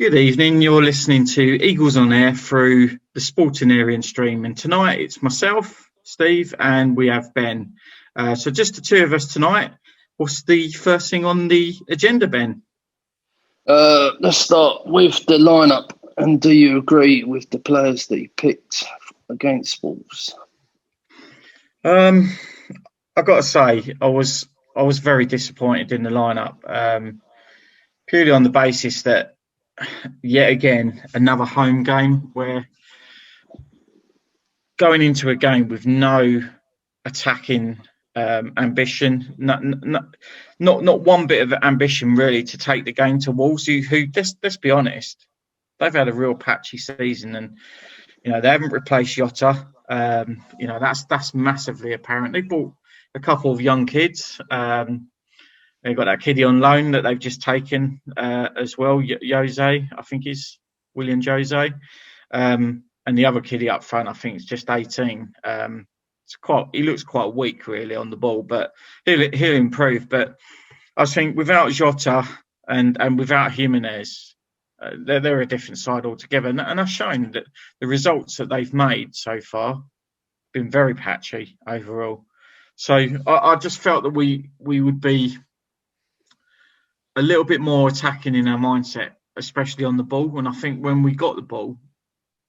Good evening. You're listening to Eagles on Air through the Sportanarium stream. And tonight it's myself, Steve, and we have Ben. So just the two of us tonight. What's the first thing on the agenda, Ben? Let's start with the lineup. And do you agree with the players that you picked against Wolves? I've got to say, I was very disappointed in the lineup, purely on the basis that yet again another home game where going into a game with no attacking ambition, not one bit of ambition really to take the game to Wolves, who let's be honest, they've had a real patchy season, and they haven't replaced Jota. That's massively apparent. They bought a couple of young kids. They've got that kiddie on loan that they've just taken as well. Jose, I think is William Jose, and the other kiddie up front, I think it's just 18. He looks quite weak really on the ball, but he'll improve. But I think without Jota and without Jimenez, they're a different side altogether, and I've shown that the results that they've made so far been very patchy overall. So I just felt that we would be a little bit more attacking in our mindset, especially on the ball. And I think when we got the ball,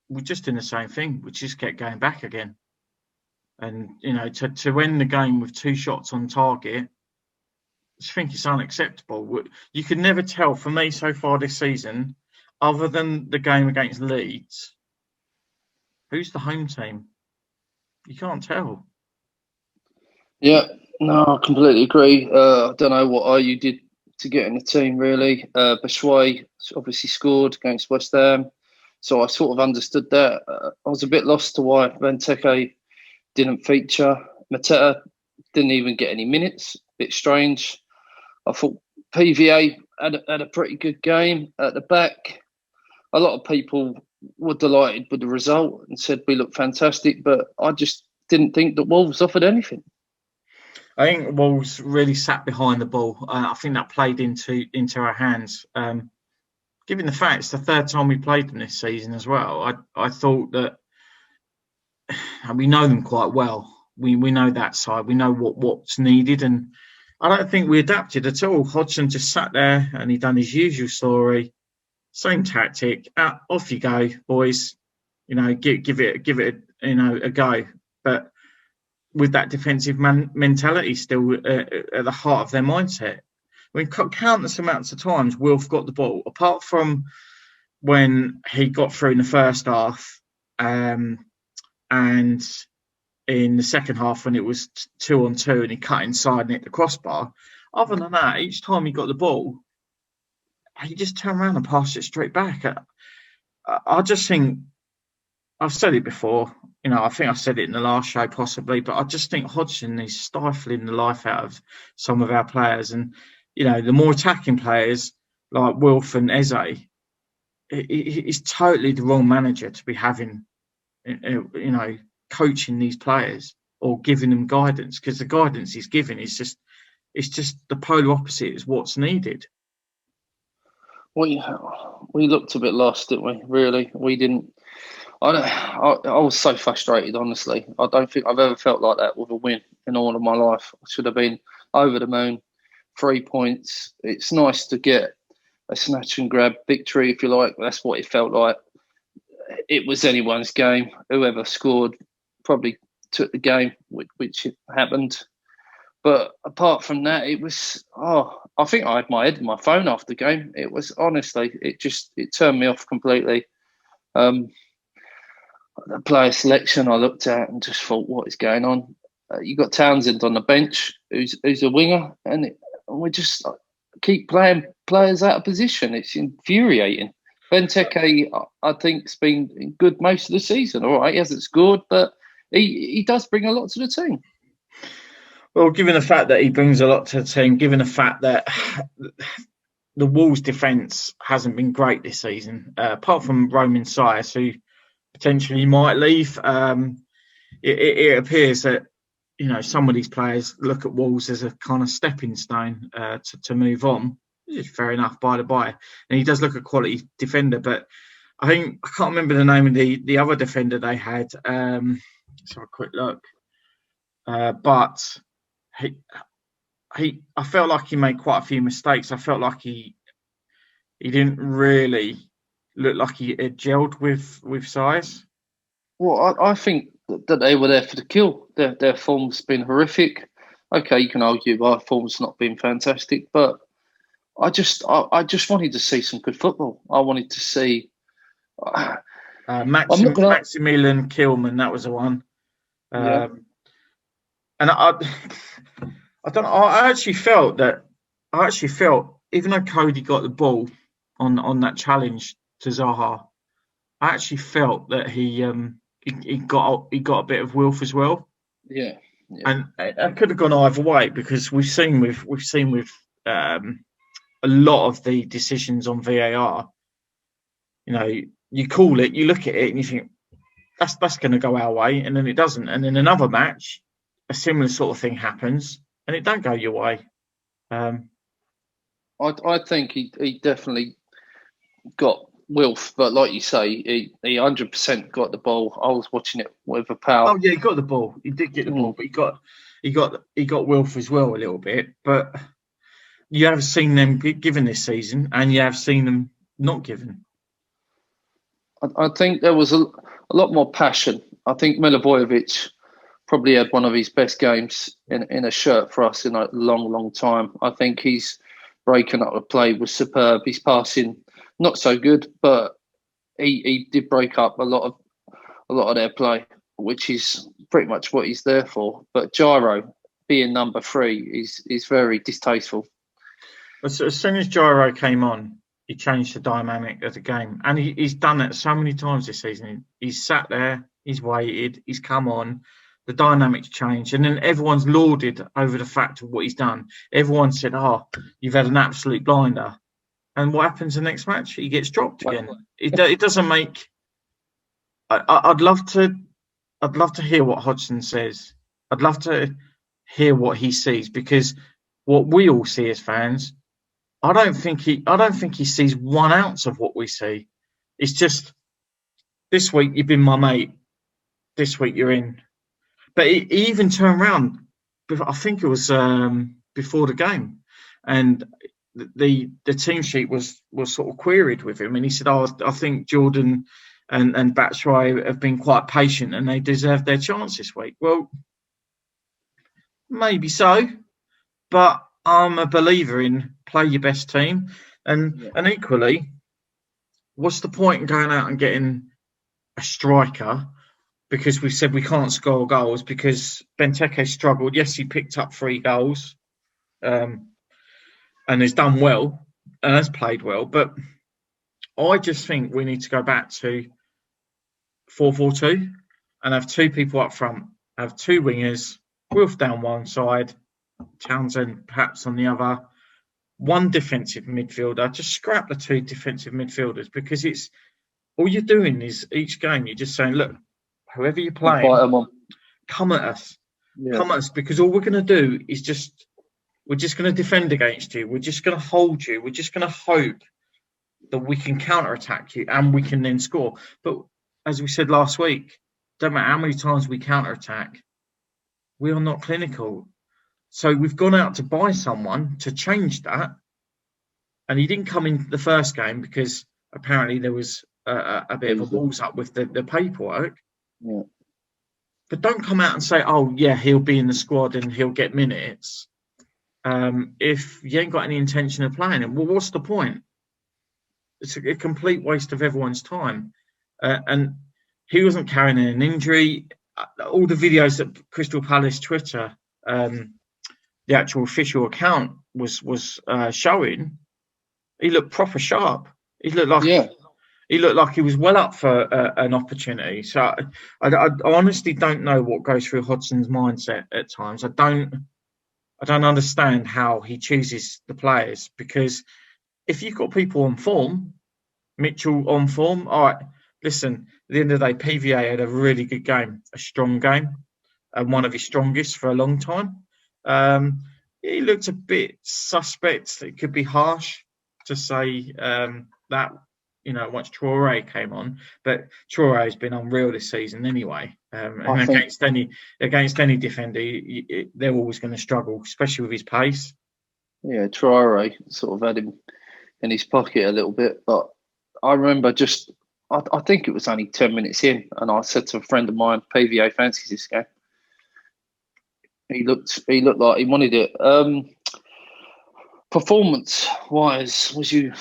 we're just in the same thing. We just kept going back again. And, to end the game with 2 shots on target, I think it's unacceptable. You can never tell, for me so far this season, other than the game against Leeds, who's the home team? You can't tell. Yeah, no, I completely agree. I don't know what you did to get in the team, really. Batshuayi obviously scored against West Ham, so I sort of understood that. I was a bit lost to why Benteke didn't feature. Mateta didn't even get any minutes. Bit strange. I thought PVA had a pretty good game at the back. A lot of people were delighted with the result and said we looked fantastic, but I just didn't think that Wolves offered anything. I think Wolves really sat behind the ball. I think that played into our hands. Given the fact it's the third time we played them this season as well, I thought that we know them quite well. We know that side. We know what's needed, and I don't think we adapted at all. Hodgson just sat there and he done his usual story, same tactic. Off you go, boys. Give it a go. But with that defensive mentality still at the heart of their mindset. I mean, countless amounts of times Wilf got the ball, apart from when he got through in the first half, and in the second half when it was 2-on-2 and he cut inside and hit the crossbar. Other than that, each time he got the ball, he just turned around and passed it straight back. I just think, I've said it before, I think I said it in the last show possibly, but I just think Hodgson is stifling the life out of some of our players. And, the more attacking players like Wilf and Eze, he's totally the wrong manager to be having, coaching these players or giving them guidance, because the guidance he's giving is just the polar opposite is what's needed. We looked a bit lost, didn't we? Really, we didn't. I was so frustrated, honestly. I don't think I've ever felt like that with a win in all of my life. I should have been over the moon. 3 points. It's nice to get a snatch and grab victory, if you like. That's what it felt like. It was anyone's game. Whoever scored probably took the game, which happened. But apart from that, it was, I think I had my head in my phone after the game. It was, honestly, it turned me off completely. The player selection I looked at and just thought, what is going on? You got Townsend on the bench, who's a winger, and we just keep playing players out of position. It's infuriating. Benteke, I think, has been good most of the season. All right, he hasn't scored, but he does bring a lot to the team. Well, given the fact that he brings a lot to the team, given the fact that the Wolves' defence hasn't been great this season, apart from Roman Saiz, who potentially might leave, it appears that some of these players look at Wolves as a kind of stepping stone to move on. which is fair enough, by the by. And he does look a quality defender, but I think I can't remember the name of the other defender they had. Let's have a quick look. But I felt like he made quite a few mistakes. I felt like he didn't really look like he had gelled with size. Well, I think that they were there for the kill. Their form's been horrific. Okay, you can argue our form's not been fantastic, but I just wanted to see some good football. I wanted to see. I'm not gonna. Maximilian Kilman, that was the one. Yeah. And I don't know. I actually felt even though Cody got the ball on that challenge to Zaha, I actually felt that he got a bit of Wilf as well. Yeah. And it could have gone either way, because we've seen with a lot of the decisions on VAR. You know, you call it, you look at it, and you think that's going to go our way, and then it doesn't. And in another match, a similar sort of thing happens, and it don't go your way. I think he definitely got Wilf, but like you say, he 100% got the ball. I was watching it with a pal. Oh yeah, he got the ball. He did get the ball, but he got Wilf as well a little bit. But you have seen them given this season, and you have seen them not given. I think there was a lot more passion. I think Milivojevic probably had one of his best games in a shirt for us in a long, long time. I think he's breaking up the play was superb. His passing not so good, but he did break up a lot of their play, which is pretty much what he's there for. But Gyro being number 3 is very distasteful. As soon as Gyro came on, he changed the dynamic of the game, and he's done it so many times this season. He's sat there, he's waited, he's come on, the dynamics changed, and then everyone's lauded over the fact of what he's done. Everyone said, "Oh, you've had an absolute blinder," and what happens the next match? He gets dropped again. It doesn't make. I'd love to hear what Hodgson says. I'd love to hear what he sees, because what we all see as fans, I don't think he sees 1 ounce of what we see. It's just, this week you've been my mate, this week you're in. But he even turned around, I think it was before the game, and the team sheet was sort of queried with him, and he said, "Oh, I think Jordan and Batshuayi have been quite patient, and they deserve their chance this week." Well, maybe so, but I'm a believer in play your best team, and equally, what's the point in going out and getting a striker? Because we said we can't score goals, because Benteke struggled. Yes, he picked up 3 goals, and has done well and has played well. But I just think we need to go back to 4-4-2 and have 2 people up front, have 2 wingers, Wilf down one side, Townsend perhaps on the other, 1 defensive midfielder. Just scrap the 2 defensive midfielders, because it's all you're doing is each game you're just saying, look, whoever you're playing, come at us. Yeah. Come at us, because all we're going to do is we're just going to defend against you. We're just going to hold you. We're just going to hope that we can counter-attack you and we can then score. But as we said last week, don't matter how many times we counter-attack, we are not clinical. So we've gone out to buy someone to change that. And he didn't come in the first game because apparently there was a bit of a balls up with the paperwork. Yeah. But don't come out and say, "Oh, yeah, he'll be in the squad and he'll get minutes." If you ain't got any intention of playing him, well, what's the point? It's a complete waste of everyone's time. And he wasn't carrying an injury. All the videos that Crystal Palace Twitter, the actual official account was showing, he looked proper sharp. He looked like he looked like he was well up for an opportunity. So I honestly don't know what goes through Hodgson's mindset at times. I don't understand how he chooses the players, because if you've got people on form, Mitchell on form, all right, listen, at the end of the day, PVA had a really good game, a strong game, and one of his strongest for a long time. he looked a bit suspect. It could be harsh to say that, once Traore came on, but Traore has been unreal this season anyway. I And think, against any defender, they're always going to struggle, especially with his pace. yeah, Traore sort of had him in his pocket a little bit, but I remember I think it was only 10 minutes in, and I said to a friend of mine, PVA fancies this game. He looked like he wanted it. Performance wise, was you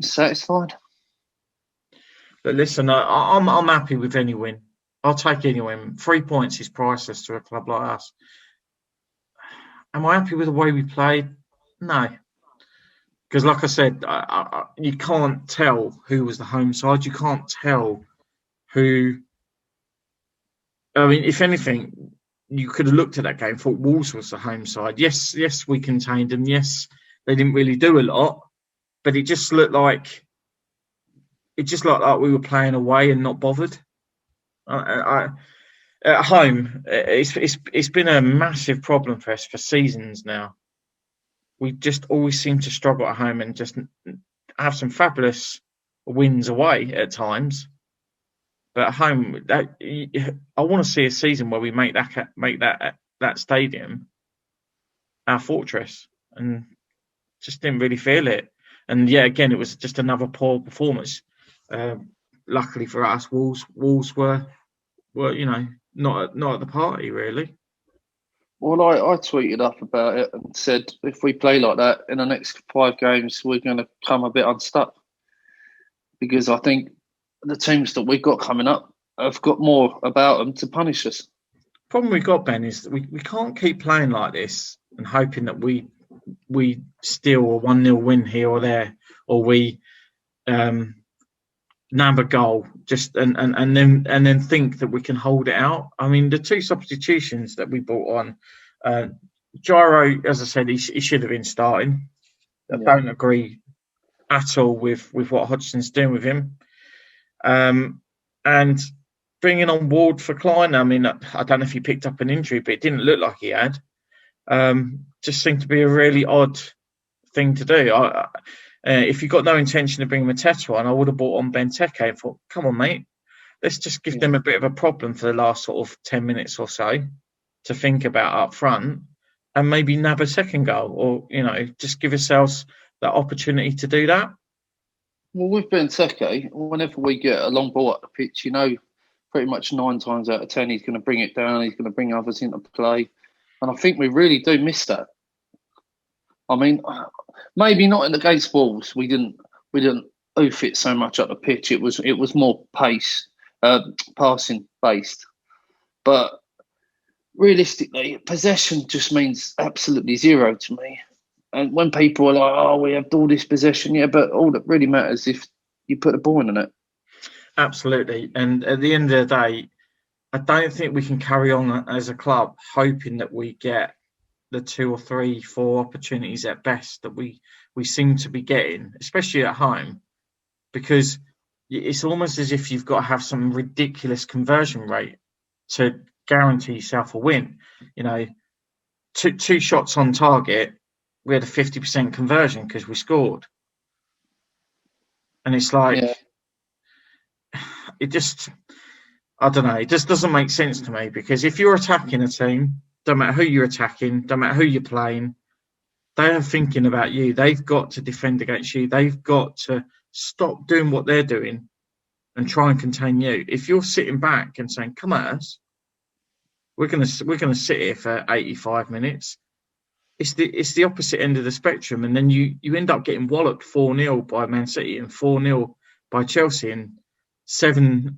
satisfied? But listen, I'm happy with any win. I'll take any win. 3 points is priceless to a club like us. Am I happy with the way we played? No, because like I said, you can't tell who was the home side. You can't tell who. I mean, if anything, you could have looked at that game and thought Wolves was the home side. Yes, we contained them. Yes, they didn't really do a lot, but it just looked like we were playing away and not bothered. At home, it's been a massive problem for us for seasons now. We just always seem to struggle at home and just have some fabulous wins away at times. But at home, I want to see a season where we make that stadium our fortress, and just didn't really feel it. And yeah, again, it was just another poor performance. Luckily for us, Wolves were not at the party really. Well, I tweeted up about it and said if we play like that in the next 5 games, we're going to come a bit unstuck, because I think the teams that we've got coming up have got more about them to punish us. Problem we got, Ben, is that we can't keep playing like this and hoping that we steal a 1-0 win here or there, or we nab a goal just and then think that we can hold it out. I mean, the 2 substitutions that we brought on, Gyro, as I said, he should have been starting. I don't agree at all with what Hodgson's doing with him. And bringing on Ward for Klein, I mean, I don't know if he picked up an injury, but it didn't look like he had. Just seemed to be a really odd thing to do. If you've got no intention of bringing Mateta on, I would have brought on Benteke and thought, come on, mate, let's just give them a bit of a problem for the last sort of 10 minutes or so to think about up front, and maybe nab a second goal, or, just give ourselves that opportunity to do that. Well, with Benteke, whenever we get a long ball up the pitch, pretty much 9 times out of 10, he's going to bring it down. He's going to bring others into play. And I think we really do miss that. I mean, maybe not in the against Wolves. We didn't oof it so much up the pitch. It was more pace, passing based. But realistically, possession just means absolutely zero to me. And when people are like, "Oh, we have all this possession," yeah, but all that really matters if you put a ball in it. Absolutely. And at the end of the day, I don't think we can carry on as a club hoping that we get the 2 or 3, 4 opportunities at best that we seem to be getting, especially at home, because it's almost as if you've got to have some ridiculous conversion rate to guarantee yourself a win. Two shots on target, we had a 50% conversion because we scored. And it's like, it just, I don't know, it just doesn't make sense to me, because if you're attacking a team, don't matter who you're attacking, don't matter who you're playing, they are thinking about you. They've got to defend against you. They've got to stop doing what they're doing and try and contain you. If you're sitting back and saying, come at us, we're gonna sit here for 85 minutes, it's the opposite end of the spectrum, and then you end up getting walloped 4-0 by Man City and 4-0 by Chelsea and 7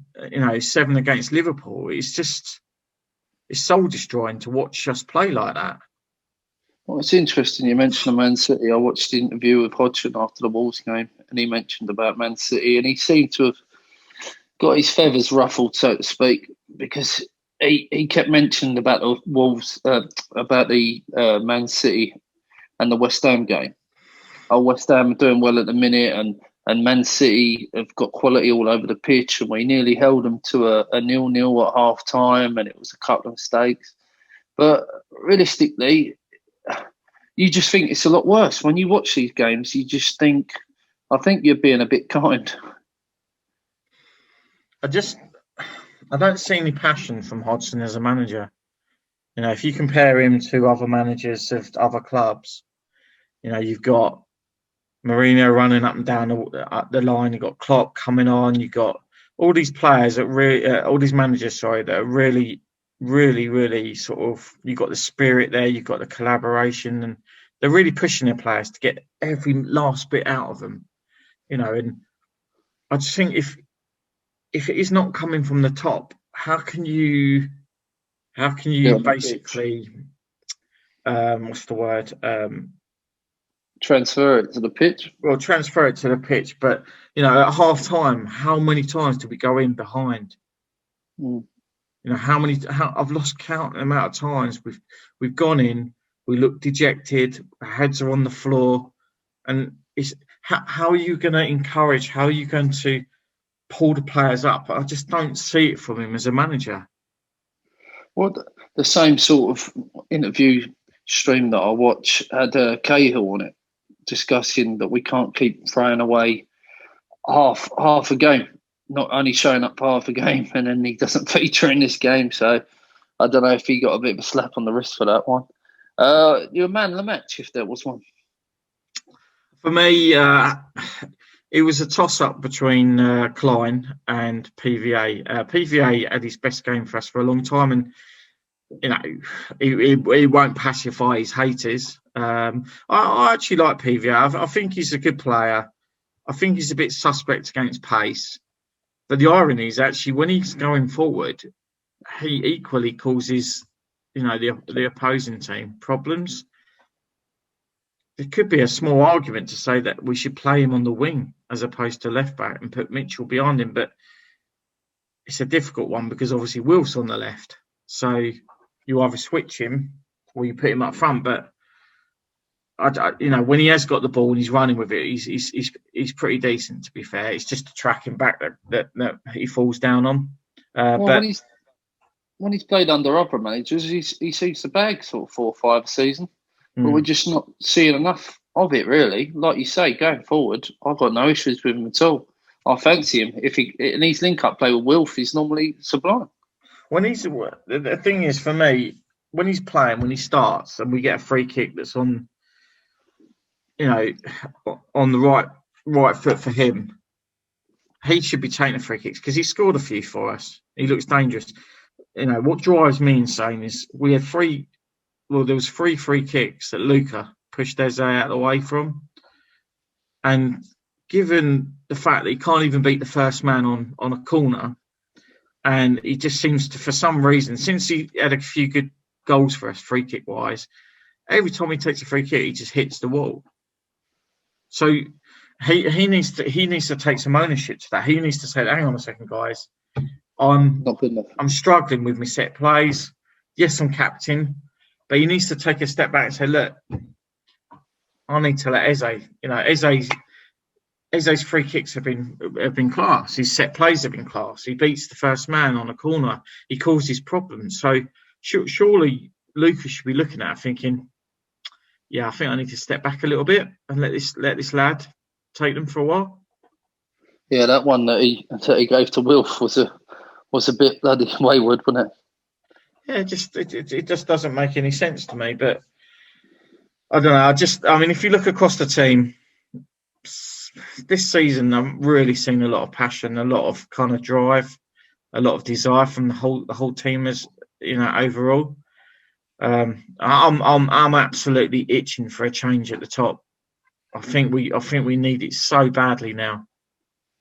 against Liverpool. It's soul destroying to watch us play like that. Well, it's interesting you mentioned Man City. I watched the interview with Hodgson after the Wolves game, and he mentioned about Man City, and he seemed to have got his feathers ruffled, so to speak, because he kept mentioning about the Wolves, about the Man City and the West Ham game. Oh, West Ham are doing well at the minute, and Man City have got quality all over the pitch, and we nearly held them to a 0-0 at half time, and it was a couple of mistakes. But realistically, you just think it's a lot worse. When you watch these games, you just think, I think you're being a bit kind. I just I don't see any passion from Hodgson as a manager. You know, if you compare him to other managers of other clubs, you know, you've got Mourinho running up and down the line. You've got Klopp coming on. You've got all these players that really, all these managers, sorry, that are really, really, really sort of. You've got the spirit there. You've got the collaboration, and they're really pushing their players to get every last bit out of them. You know, and I just think if it is not coming from the top, how can you basically what's the word? Transfer it to the pitch. Well, transfer it to the pitch, but you know, at half time, how many times do we go in behind? Mm. You know, I've lost count the amount of times we've gone in, we look dejected, our heads are on the floor, and it's how are you going to encourage? How are you going to pull the players up? I just don't see it from him as a manager. Well, the same sort of interview stream that I watch had Cahill on it, discussing that we can't keep throwing away half a game, not only showing up half a game, and then he doesn't feature in this game. So I don't know if he got a bit of a slap on the wrist for that one. You're a man of the match if there was one. For me, it was a toss-up between Klein and PVA. PVA had his best game for us for a long time, and you know he won't pacify his haters. I actually like PVA. I think he's a good player. I think he's a bit suspect against pace, but the irony is actually when he's going forward, he equally causes the opposing team problems. There could be a small argument to say that we should play him on the wing as opposed to left back and put Mitchell behind him, but it's a difficult one because obviously Will's on the left, so you either switch him or you put him up front. But when he has got the ball and he's running with it, he's pretty decent. To be fair, it's just the tracking back that he falls down on. But when he's played under other managers, he sees the bag sort of 4 or 5 a season. But we're just not seeing enough of it, really. Like you say, going forward, I've got no issues with him at all. I fancy him. And his link-up play with Wilf is normally sublime. The thing is, for me, when he's playing, when he starts, and we get a free kick that's on the right foot for him, he should be taking the free kicks because he scored a few for us. He looks dangerous. You know what drives me insane is we had there was 3 free kicks that Luca pushed Eze out of the way from. And given the fact that he can't even beat the first man on a corner, and he just seems to, for some reason, since he had a few good goals for us, free kick wise, every time he takes a free kick, he just hits the wall. So he needs to take some ownership to that. He needs to say, hang on a second, guys. I'm not good enough. I'm struggling with my set plays. Yes, I'm captain. But he needs to take a step back and say, look, I need to let Eze's free kicks have been class. His set plays have been class. He beats the first man on a corner. He causes problems. So surely Lucas should be looking at it thinking, yeah, I think I need to step back a little bit and let this lad take them for a while. Yeah, that one that he gave to Wilf was a bit bloody wayward, wasn't it? Yeah, it just doesn't make any sense to me. But I don't know. I mean, if you look across the team this season, I'm really seeing a lot of passion, a lot of kind of drive, a lot of desire from the whole team as overall. I'm absolutely itching for a change at the top. I think we need it so badly now.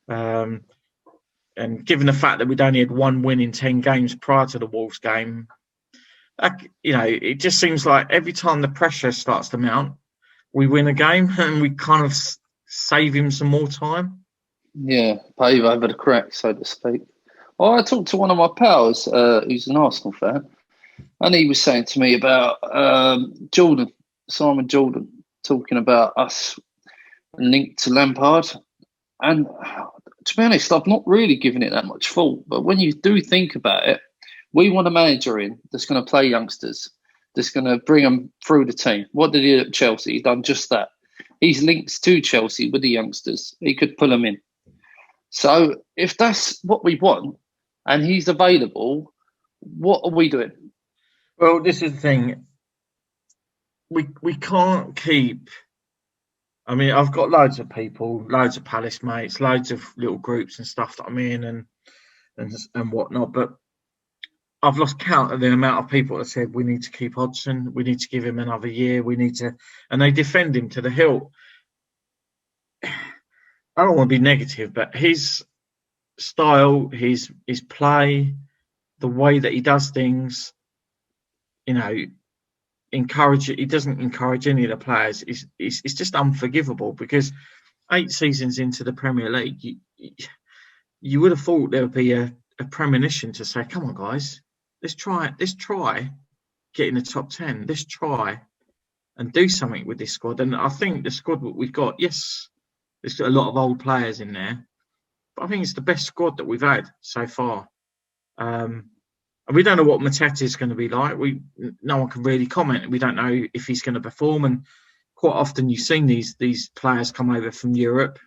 And given the fact that we'd only had 1 win in 10 games prior to the Wolves game, it just seems like every time the pressure starts to mount, we win a game and we kind of save him some more time. Yeah, pave over the cracks, so to speak. Well, I talked to one of my pals who's an Arsenal fan, and he was saying to me about Simon Jordan, talking about us linked to Lampard. And to be honest, I've not really given it that much thought. But when you do think about it, we want a manager in that's going to play youngsters, that's going to bring them through the team. What did he do at Chelsea? He's done just that. He's linked to Chelsea with the youngsters. He could pull them in. So if that's what we want and he's available, what are we doing? Well, this is the thing. We can't keep. I mean, I've got loads of people, loads of Palace mates, loads of little groups and stuff that I'm in and whatnot. But I've lost count of the amount of people that said we need to keep Hodgson, we need to give him another year, we need to, and they defend him to the hilt. I don't want to be negative, but his style, his play, the way that he does things, he doesn't encourage any of the players. It's just unforgivable, because 8 seasons into the Premier League, you would have thought there would be a premonition to say, come on guys, let's try getting the top 10, let's try and do something with this squad. And I think the squad that we've got, yes, there's got a lot of old players in there, but I think it's the best squad that we've had so far. And we don't know what Mateta is going to be like. No one can really comment. We don't know if he's going to perform. And quite often you've seen these players come over from Europe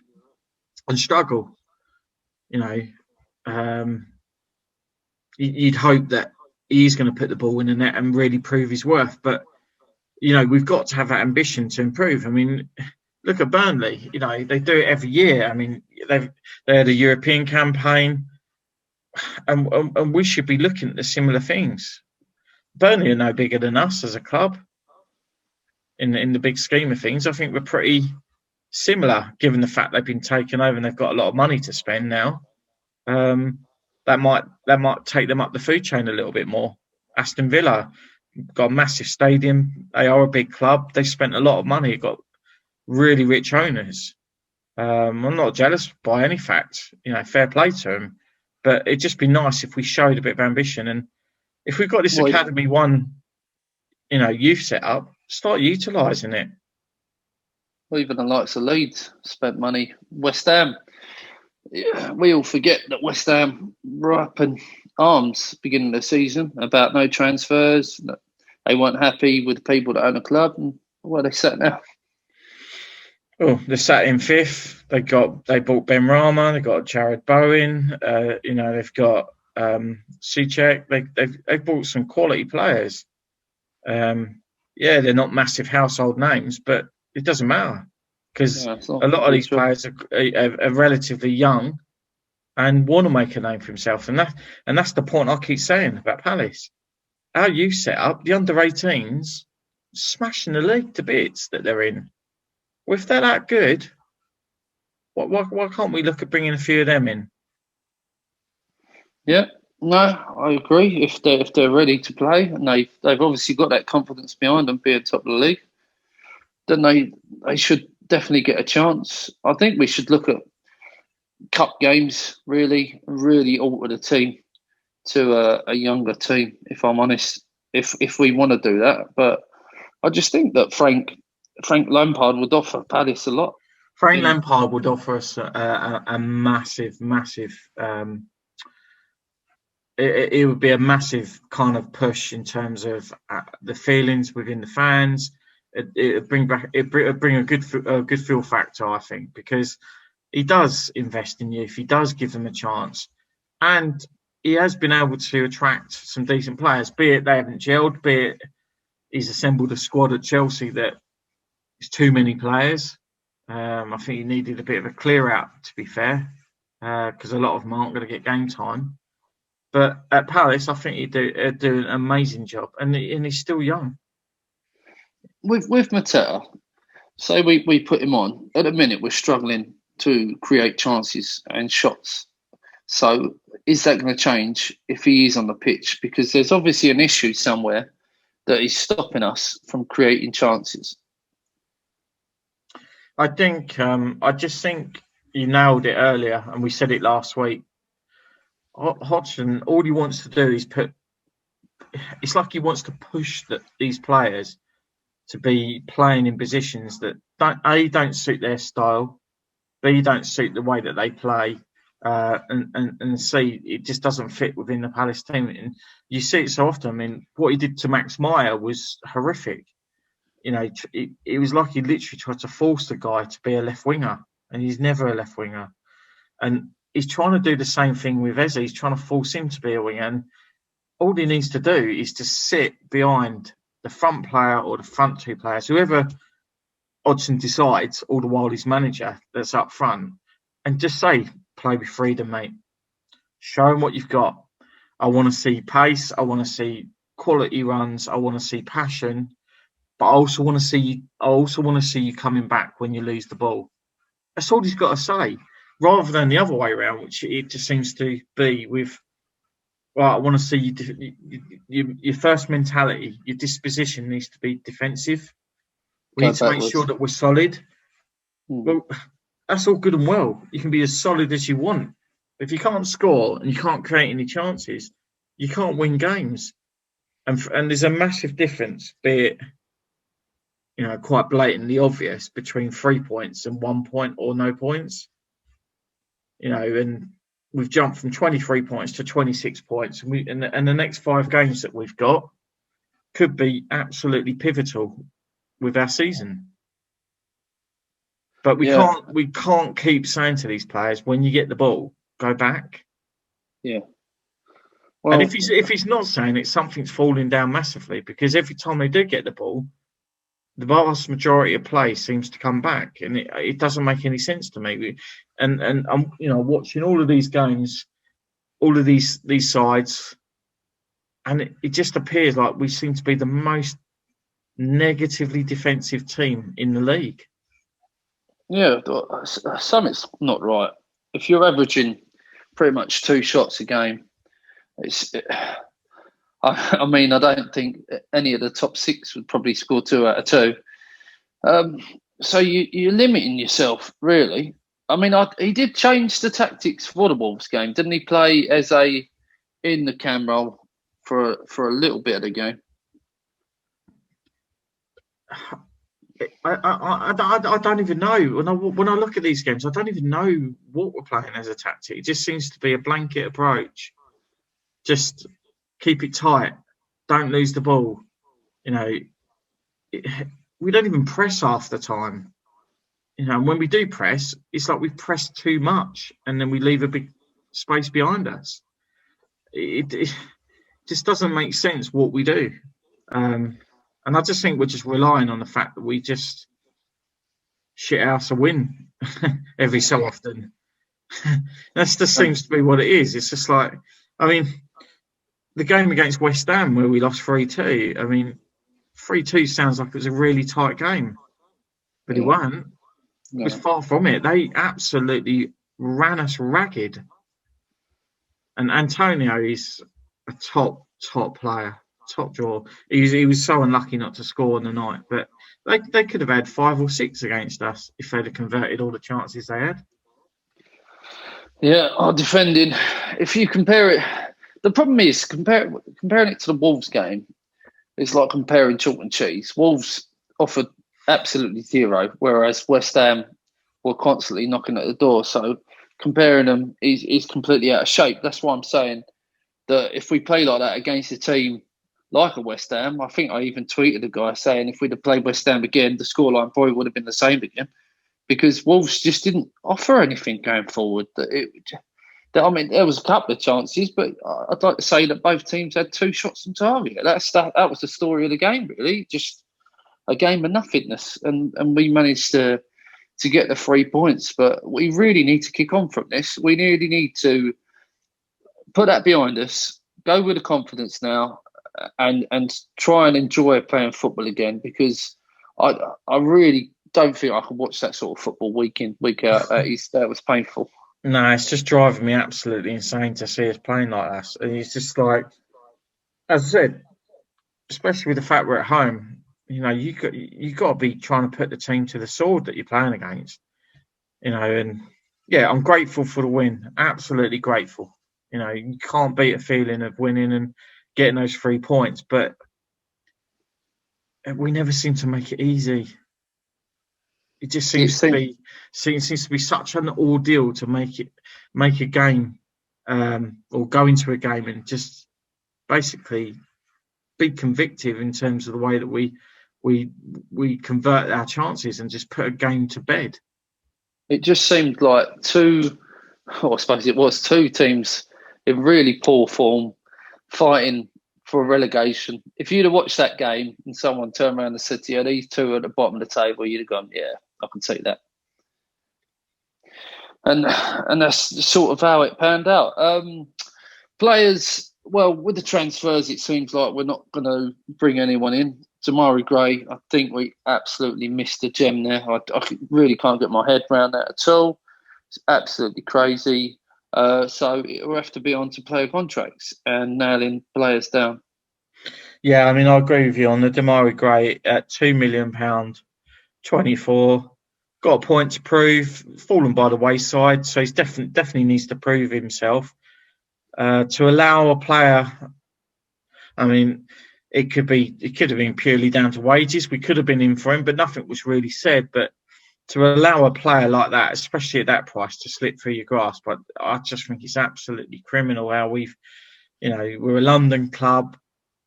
and struggle. You'd hope that he's going to put the ball in the net and really prove his worth. But we've got to have that ambition to improve. I mean, look at Burnley. They do it every year. I mean, they had a European campaign. And we should be looking at the similar things. Burnley are no bigger than us as a club in the big scheme of things. I think we're pretty similar, given the fact they've been taken over and they've got a lot of money to spend now. That might take them up the food chain a little bit more. Aston Villa got a massive stadium. They are a big club. They've spent a lot of money. Got really rich owners. I'm not jealous by any fact. Fair play to them. But it'd just be nice if we showed a bit of ambition. And if we've got this Academy 1, youth set up, start utilising it. Well, even the likes of Leeds spent money. West Ham, we all forget that West Ham were up in arms beginning of the season about no transfers. They weren't happy with the people that own the club. And where they sat now? Oh, they're sat in 5th. They bought Ben Rama. They got Jared Bowen. They've got Souček. They've bought some quality players. They're not massive household names, but it doesn't matter, because a lot of these players are relatively young and want to make a name for himself. And that's the point I keep saying about Palace. Our youth set up, the under-18s, smashing the league to bits that they're in. Well, if they're that good, why can't we look at bringing a few of them in? Yeah, no, I agree. If they're ready to play and they've obviously got that confidence behind them being top of the league, then they should definitely get a chance. I think we should look at cup games, really alter the team to a younger team, if I'm honest, if we want to do that. But I just think that Frank Lampard would offer Palace a lot. Frank Lampard would offer us a massive. It would be a massive kind of push in terms of the feelings within the fans. It bring a good feel factor, I think, because he does invest in youth. He does give them a chance, and he has been able to attract some decent players. Be it they haven't gelled, be it he's assembled a squad at Chelsea that is too many players. I think he needed a bit of a clear out, to be fair, because a lot of them aren't going to get game time. But at Palace, I think he'd do an amazing job, and he's still young. With Mateta, say we put him on. At the minute, we're struggling to create chances and shots. So is that going to change if he is on the pitch? Because there's obviously an issue somewhere that is stopping us from creating chances. I just think you nailed it earlier, and we said it last week. Hodgson, all he wants to do is it's like he wants to push these players to be playing in positions that don't suit their style, B, don't suit the way that they play, and see it just doesn't fit within the Palace team. And you see it so often. I mean, what he did to Max Meyer was horrific. You know, it was like he literally tried to force the guy to be a left winger, and he's never a left winger. And he's trying to do the same thing with Eze. He's trying to force him to be a winger. And all he needs to do is to sit behind the front player or the front two players, whoever Hodgson decides, all the while his manager that's up front, and just say, play with freedom, mate. Show him what you've got. I want to see pace. I want to see quality runs. I want to see passion. But I also want to see you coming back when you lose the ball. That's all he's got to say, rather than the other way around, which it just seems to be with. Well, I want to see your first mentality, your disposition needs to be defensive. We need to make sure that we're solid. Well, that's all good and well. You can be as solid as you want. If you can't score and you can't create any chances, you can't win games. And there's a massive difference, be it, you know, quite blatantly obvious, between 3 points and 1 point or no points. You know, and we've jumped from 23 points to 26 points, and the next 5 games that we've got could be absolutely pivotal with our season. But we can't keep saying to these players, when you get the ball, go back. Yeah. Well, and if he's not saying it, something's falling down massively, because every time they do get the ball, the vast majority of play seems to come back, and it doesn't make any sense to me. And I'm, you know, watching all of these games, all of these sides, and it just appears like we seem to be the most negatively defensive team in the league. Yeah, something's not right. If you're averaging pretty much 2 shots a game, I mean, I don't think any of the top 6 would probably score 2 out of 2. So you're limiting yourself, really. I mean, he did change the tactics for the Wolves game, didn't he? Play as in the cam role for a little bit of the game. I don't even know. When I look at these games, I don't even know what we're playing as a tactic. It just seems to be a blanket approach. Just keep it tight. Don't lose the ball. You know, we don't even press half the time. You know, and when we do press, it's like we press too much, and then we leave a big space behind us. It just doesn't make sense what we do. And I just think we're just relying on the fact that we just shit house a win every so often. That just seems to be what it is. It's just like, I mean, the game against West Ham where we lost 3-2, I mean, 3-2 sounds like it was a really tight game. But it wasn't. It was far from it. They absolutely ran us ragged. And Antonio is a top player. Top drawer. He was so unlucky not to score on the night, but they could have had 5 or 6 against us if they'd have converted all the chances they had. Yeah, our defending. If you compare it, the problem is comparing it to the Wolves game. It's like comparing chalk and cheese. Wolves offered absolutely 0, whereas West Ham were constantly knocking at the door. So comparing them is completely out of shape. That's why I'm saying that if we play like that against a team like a West Ham, I think I even tweeted a guy saying if we'd have played West Ham again, the scoreline probably would have been the same again, because Wolves just didn't offer anything going forward. I mean, there was a couple of chances, but I'd like to say that both teams had 2 shots on target. That was the story of the game, really. Just a game of nothingness, and we managed to get the 3 points. But we really need to kick on from this. We really need to put that behind us, go with the confidence now, and try and enjoy playing football again, because I really don't think I can watch that sort of football week in, week out. That was painful. No, it's just driving me absolutely insane to see us playing like that. And it's just like, as I said, especially with the fact we're at home, you know, you got to be trying to put the team to the sword that you're playing against. You know, and yeah, I'm grateful for the win. Absolutely grateful. You know, you can't beat a feeling of winning and getting those 3 points, but we never seem to make it easy. It just It seems seemed to be such an ordeal to make a game, or go into a game and just basically be convictive in terms of the way that we convert our chances and just put a game to bed. it just seemed like I suppose it was two teams in really poor form fighting for relegation. If you'd have watched that game and someone turned around and said to you, these two are at the bottom of the table, you'd have gone, yeah, I can see that. And that's sort of how it panned out. Players, well, with the transfers, it seems like we're not going to bring anyone in. Damari Gray, I think we absolutely missed a gem there. I really can't get my head around that at all. It's absolutely crazy. So we'll have to be on to player contracts and nailing players down. Yeah, I mean, I agree with you on the Damari Gray at £2 million, 24. Got a point to prove, fallen by the wayside, so he's definitely needs to prove himself. To allow a player, I mean, it could have been purely down to wages. We could have been in for him, but nothing was really said. But to allow a player like that, especially at that price, to slip through your grasp, I just think it's absolutely criminal how we're a London club.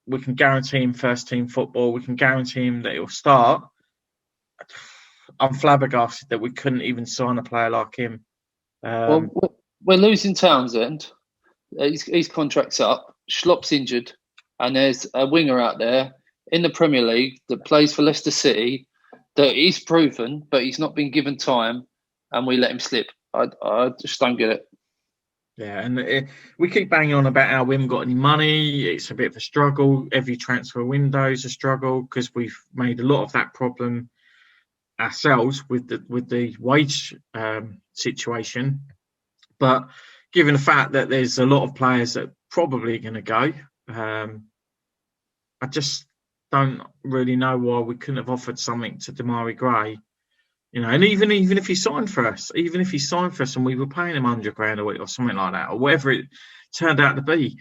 We can guarantee him first team football. We can guarantee him that he'll start. I'm flabbergasted that we couldn't even sign a player like him. Well, we're losing Townsend. His contract's up. Schlopp's injured. And there's a winger out there in the Premier League that plays for Leicester City that he's proven, but he's not been given time, and we let him slip. I just don't get it. Yeah, and we keep banging on about how we haven't got any money. It's a bit of a struggle. Every transfer window is a struggle because we've made a lot of that problem ourselves with the wage situation. But given the fact that there's a lot of players that are probably going to go, I just don't really know why we couldn't have offered something to Damari Gray. And even if he signed for us, and we were paying him £100,000 a week or something like that, or whatever it turned out to be,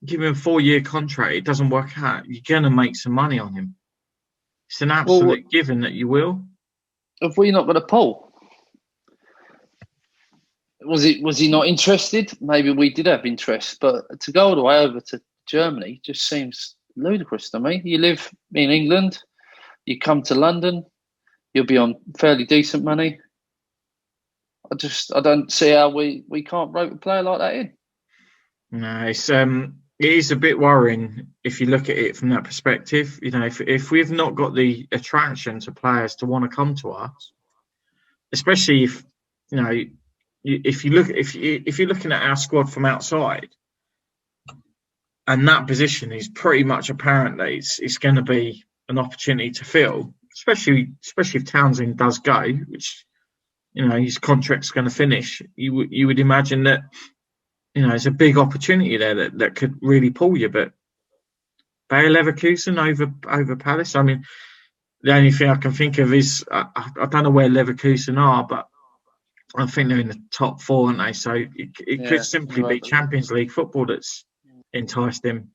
give him a 4-year contract, it doesn't work out, you're going to make some money on him. It's an absolute given that you will. Have we not got a poll? Was he not interested? Maybe we did have interest, but to go all the way over to Germany just seems ludicrous to me. You live in England, you come to London, you'll be on fairly decent money. I don't see how we can't rope a player like that in. No, it is a bit worrying if you look at it from that perspective. If we've not got the attraction to players to want to come to us, especially if you're looking at our squad from outside, and that position is pretty much apparent that it's going to be an opportunity to fill, especially if Townsend does go, which his contract's going to finish. You would imagine that there's a big opportunity there that could really pull you. But Bayer Leverkusen over Palace. I mean, the only thing I can think of is I don't know where Leverkusen are, but I think they're in the top 4, aren't they? So it could simply be Champions League football that's enticed him,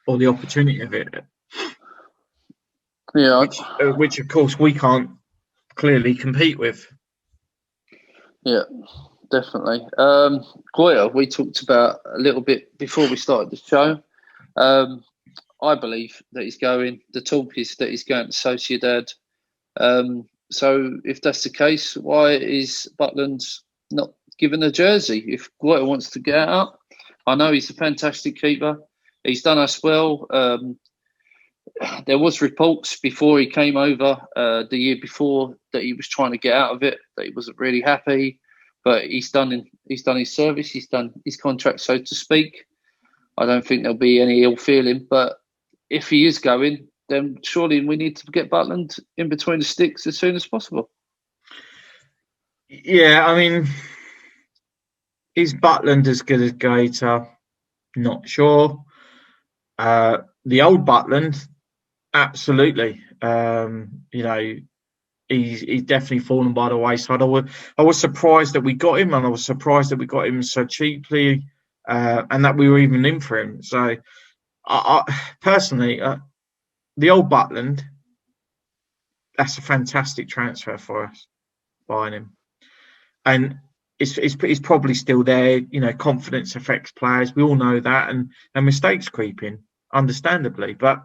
or the opportunity of it. Yeah, which of course we can't clearly compete with. Yeah, definitely. Goya, we talked about a little bit before we started the show. I believe that he's going. The talk is that he's going to Sociedad. So if that's the case, why is Butland not given a jersey? If Goya wants to get out, I know he's a fantastic keeper. He's done us well. There was reports before he came over the year before that he was trying to get out of it, that he wasn't really happy, but he's done his service, he's done his contract, so to speak. I don't think there'll be any ill feeling, but if he is going, then surely we need to get Butland in between the sticks as soon as possible. Yeah, I mean, is Butland as good as Gaeta? Not sure. The old Butland, absolutely. He's definitely fallen by the wayside. I was surprised that we got him, and I was surprised that we got him so cheaply, and that we were even in for him. So, I personally, the old Butland, that's a fantastic transfer for us. buying him. And it's probably still there. Confidence affects players. We all know that, and mistakes creep in, understandably. But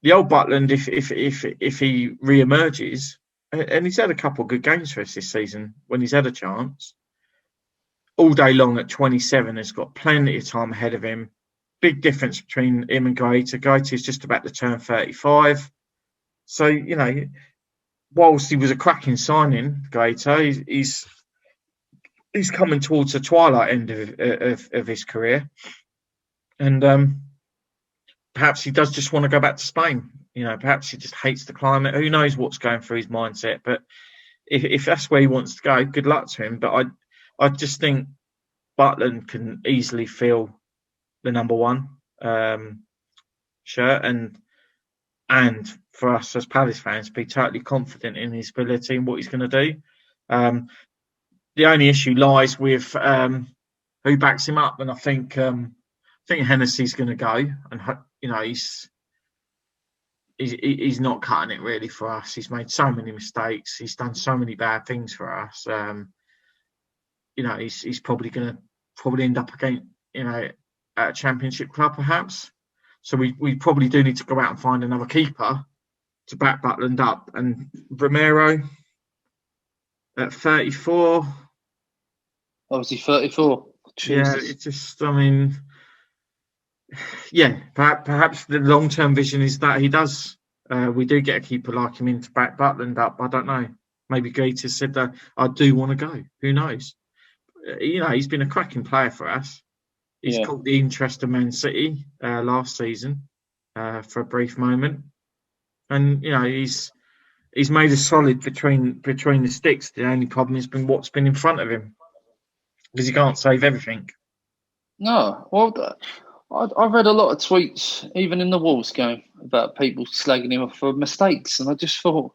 the old Butland, if he re-emerges, and he's had a couple of good games for us this season when he's had a chance, all day long at 27, has got plenty of time ahead of him. Big difference between him and Gaeta. Gaeta is just about to turn 35. So, whilst he was a cracking signing, Gaeta, he's coming towards the twilight end of his career. And perhaps he does just want to go back to Spain. Perhaps he just hates the climate. Who knows what's going through his mindset? But if that's where he wants to go, good luck to him. But I just think Butland can easily fill the number one shirt, and for us as Palace fans, be totally confident in his ability and what he's going to do. The only issue lies with who backs him up, and I think Hennessy's going to go, and he's not cutting it really for us. He's made so many mistakes. He's done so many bad things for us. He's probably going to end up against at a Championship club perhaps. So we probably do need to go out and find another keeper to back Butland up. And Romero at 34. Oh, was he 34? Jesus. Yeah, it's just, perhaps the long-term vision is that he does. We do get a keeper like him in to back Butland up. I don't know. Maybe Gaeta said that I do want to go. Who knows? He's been a cracking player for us. He's caught the interest of Man City last season for a brief moment, and he's made us solid between the sticks. The only problem has been what's been in front of him, because he can't save everything. No, well, I've read a lot of tweets, even in the Wolves game, about people slagging him for mistakes, and I just thought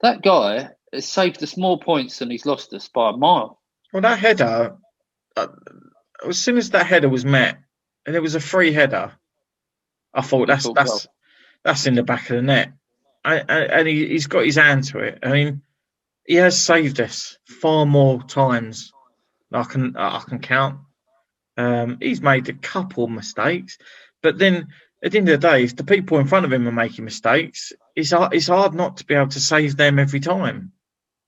that guy has saved us more points than he's lost us by a mile. Well, that header, as soon as that header was met, and it was a free header, I thought that's in the back of the net, and he's got his hand to it. I mean, he has saved us far more times than I can count. He's made a couple of mistakes, but then at the end of the day, if the people in front of him are making mistakes, it's hard not to be able to save them every time.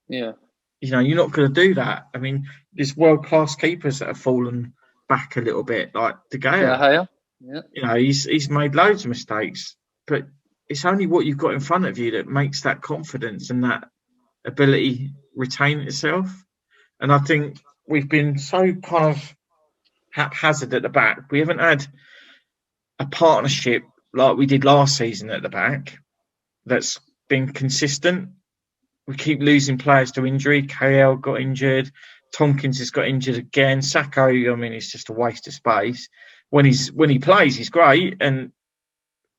Yeah. You're not going to do that. I mean, there's world-class keepers that have fallen back a little bit, like De Gea. Yeah. He's made loads of mistakes, but it's only what you've got in front of you that makes that confidence and that ability retain itself. And I think we've been so kind of haphazard at the back. We haven't had a partnership like we did last season at the back that's been consistent. We keep losing players to injury. KL got injured. Tompkins has got injured again. Sacco, he's just a waste of space. When he plays, he's great. And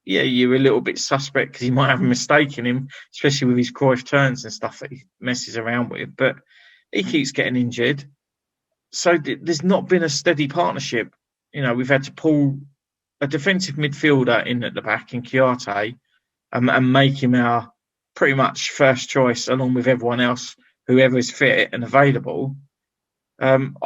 yeah, you're a little bit suspect because he might have a mistake in him, especially with his Cruyff turns and stuff that he messes around with. But he keeps getting injured. So there's not been a steady partnership. We've had to pull a defensive midfielder in at the back in Chiarte and make him our pretty much first choice, along with everyone else, whoever is fit and available. And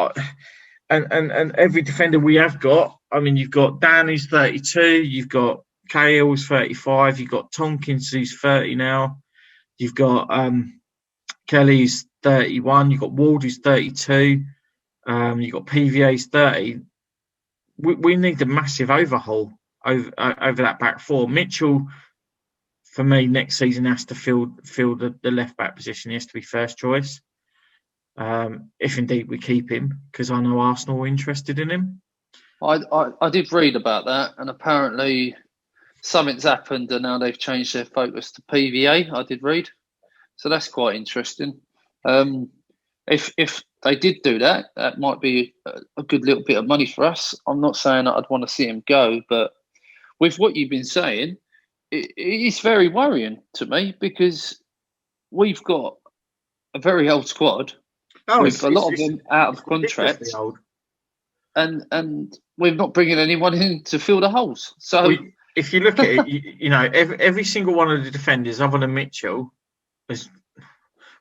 every defender we have got, you've got Dan who's 32, you've got Cahill who's 35, you've got Tompkins who's 30 now, you've got Kelly who's 31, you've got Ward who's 32, you've got PVA who's 30. We need a massive overhaul over that back four. Mitchell, for me, next season has to fill the left back position. He has to be first choice. If indeed we keep him, because I know Arsenal are interested in him. I did read about that, and apparently something's happened, and now they've changed their focus to PVA. I did read, so that's quite interesting. If they did do that, that might be a good little bit of money for us. I'm not saying that I'd want to see him go, but with what you've been saying, it's very worrying to me, because we've got a very old squad with a lot of them out of contract, and we're not bringing anyone in to fill the holes. So if you look at it, every single one of the defenders other than Mitchell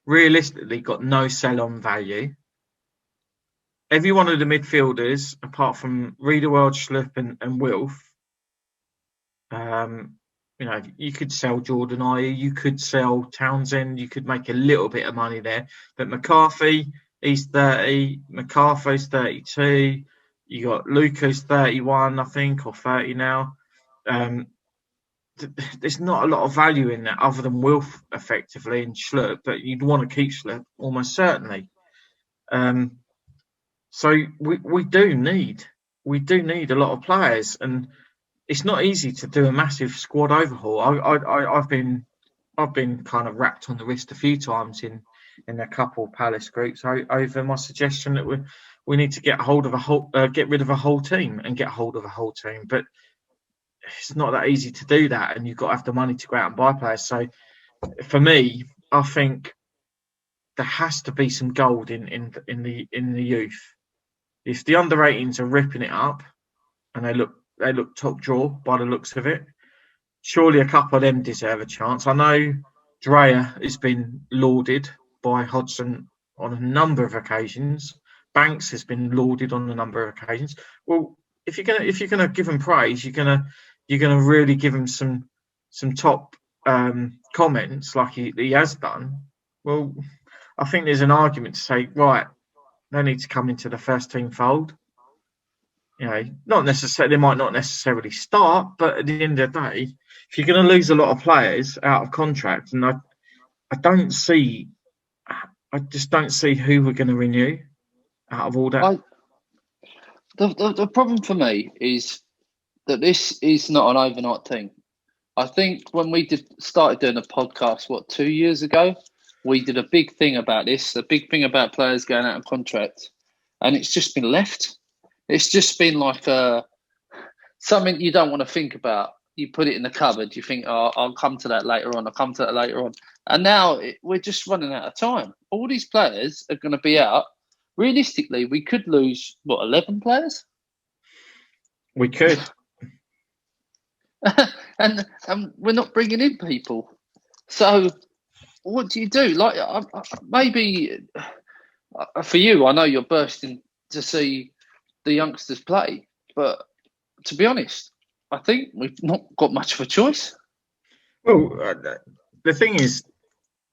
realistically got no sell-on value. Every one of the midfielders, apart from Riedewald, Schlupp, and Wilf, you could sell Jordan Ayew, you could sell Townsend, you could make a little bit of money there. But McCarthy, he's 30, McCarthy's 32, you got Luca's 31, I think, or 30 now. There's not a lot of value in that other than Wilf, effectively, and Schlupp, but you'd want to keep Schlupp almost certainly. So we do need a lot of players, and it's not easy to do a massive squad overhaul. I've been kind of rapped on the wrist a few times in a couple of Palace groups over my suggestion that we need to get rid of a whole team and get hold of a whole team. But it's not that easy to do that, and you've got to have the money to go out and buy players. So for me, I think there has to be some gold in the youth. If the under 18s are ripping it up and they look top draw by the looks of it, surely a couple of them deserve a chance. I know Dreyer has been lauded by Hodgson on a number of occasions. Banks has been lauded on a number of occasions. Well, if you're gonna give them praise, you're gonna really give them some top comments like he has done. Well, I think there's an argument to say, right, they need to come into the first team fold. Not necessarily, they might not necessarily start, but at the end of the day, if you're going to lose a lot of players out of contract, and I just don't see who we're going to renew out of all that. The problem for me is that this is not an overnight thing. I think when we started doing a podcast, 2 years ago, we did a big thing about this, a big thing about players going out of contract, and it's just been left. It's just been like something you don't want to think about. You put it in the cupboard. You think, oh, I'll come to that later on. And now we're just running out of time. All these players are going to be out. Realistically, we could lose, 11 players? We could. and we're not bringing in people. So what do you do? Like, maybe for you, I know you're bursting to see the youngsters play, but to be honest, I think we've not got much of a choice. Well, the thing is,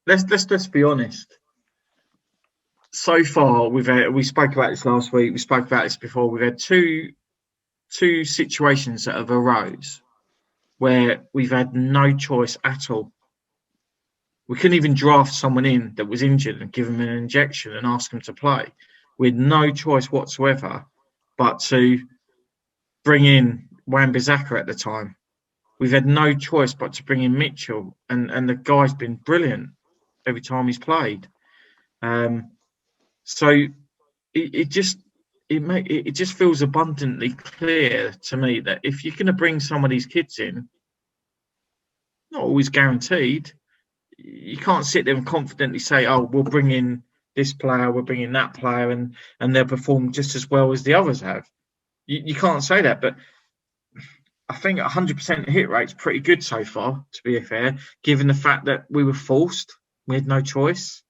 let's be honest. So far, we spoke about this last week. We spoke about this before. We've had two situations that have arose where we've had no choice at all. We couldn't even draft someone in that was injured and give them an injection and ask them to play. We had no choice whatsoever but to bring in Wan-Bissaka at the time. We've had no choice but to bring in Mitchell, and the guy's been brilliant every time he's played. So it just feels abundantly clear to me that if you're going to bring some of these kids in, not always guaranteed, you can't sit there and confidently say, "Oh, we'll bring in this player, we'll bring in that player, and they'll perform just as well as the others have." You can't say that, but I think 100% hit rate's pretty good so far, to be fair, given the fact that we were forced, we had no choice.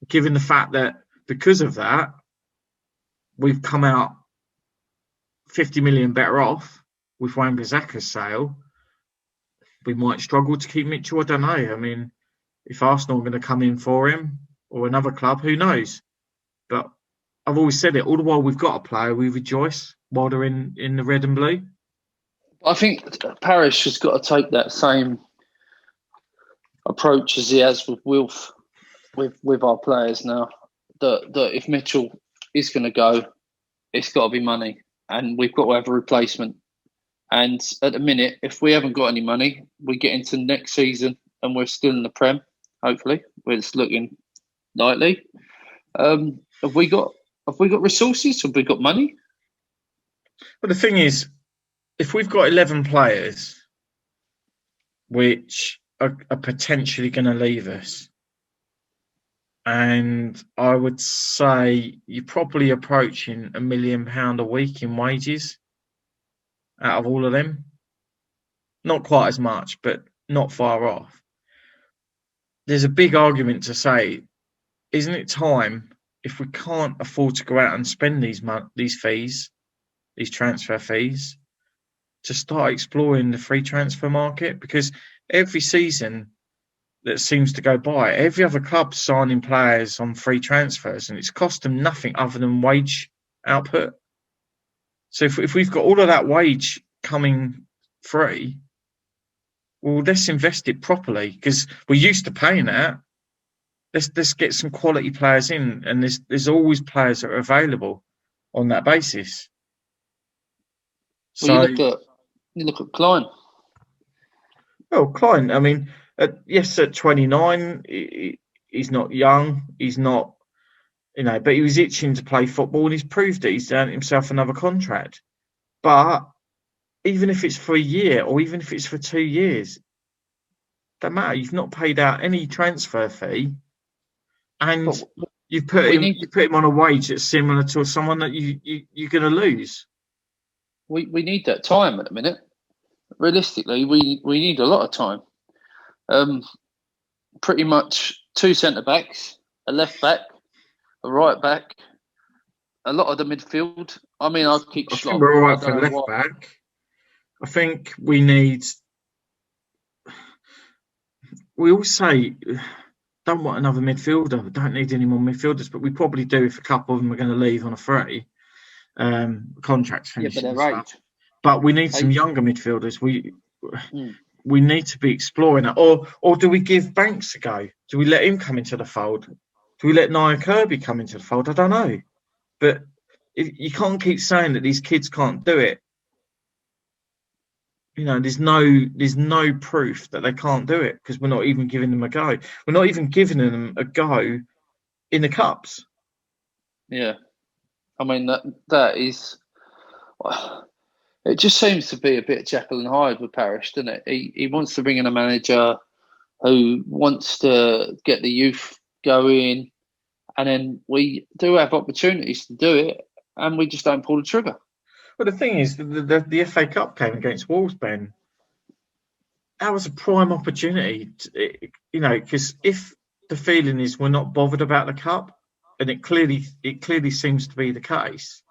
Given the fact that because of that, we've come out 50 million better off with Wan-Bissaka's sale. We might struggle to keep Mitchell. I don't know. I mean, if Arsenal are going to come in for him or another club, who knows? But I've always said it. All the while we've got a player, we rejoice while they're in the red and blue. I think Parish has got to take that same approach as he has with Wilf, with our players now. That if Mitchell is going to go, it's got to be money, and we've got to have a replacement. And at the minute, if we haven't got any money, we get into next season and we're still in the Prem. Hopefully, it's looking likely. Have we got resources? Have we got money? But the thing is, if we've got 11 players which are potentially going to leave us, and I would say you're probably approaching £1 million a week in wages out of all of them. Not quite as much, but not far off. there's a big argument to say, isn't it time, if we can't afford to go out and spend these fees, these transfer fees, to start exploring the free transfer market? Because every season that seems to go by, every other club's signing players on free transfers, and it's cost them nothing other than wage output. So if we've got all of that wage coming free, well, let's invest it properly, because we're used to paying that. Let's get some quality players in, and there's always players that are available on that basis. Well, So, you look at Klein. well, Klein, I mean, yes, at 29, he's not young. He's not, but he was itching to play football, and he's proved that he's earned himself another contract. But even if it's for a year, or even if it's for 2 years, doesn't matter. You've not paid out any transfer fee, and But you put him on a wage that's similar to someone that you're going to lose. we need that time at the minute. Realistically, we need a lot of time. Pretty much 2 centre backs, a left back, a right back, a lot of the midfield. I mean, I think we're all right for left back. I think we need. We all say don't want another midfielder. We don't need any more midfielders, but we probably do if a couple of them are going to leave on a free contracts finishing. Yeah, but they're right. But we need some younger midfielders. We need to be exploring that. Or do we give Banks a go? Do we let him come into the fold? Do we let Nia Kirby come into the fold? I don't know. But you can't keep saying that these kids can't do it. There's no proof that they can't do it, because we're not even giving them a go. We're not even giving them a go in the cups. Yeah. I mean, that is... It just seems to be a bit Jekyll and Hyde with Parish, doesn't it? He wants to bring in a manager who wants to get the youth going, and then we do have opportunities to do it, and we just don't pull the trigger. Well, the thing is, the FA Cup game against Wolves, Ben, that was a prime opportunity, because if the feeling is we're not bothered about the cup, and it clearly seems to be the case,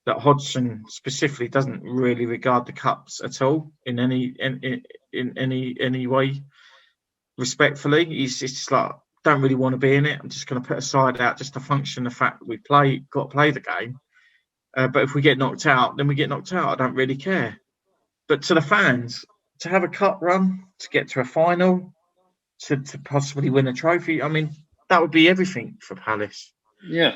that Hodgson specifically doesn't really regard the cups at all in any way. Respectfully, he's just like, don't really want to be in it. I'm just going to put a side out just to function the fact that got to play the game. But if we get knocked out, then we get knocked out. I don't really care. But to the fans, to have a cup run, to get to a final, to possibly win a trophy, I mean, that would be everything for Palace. Yeah.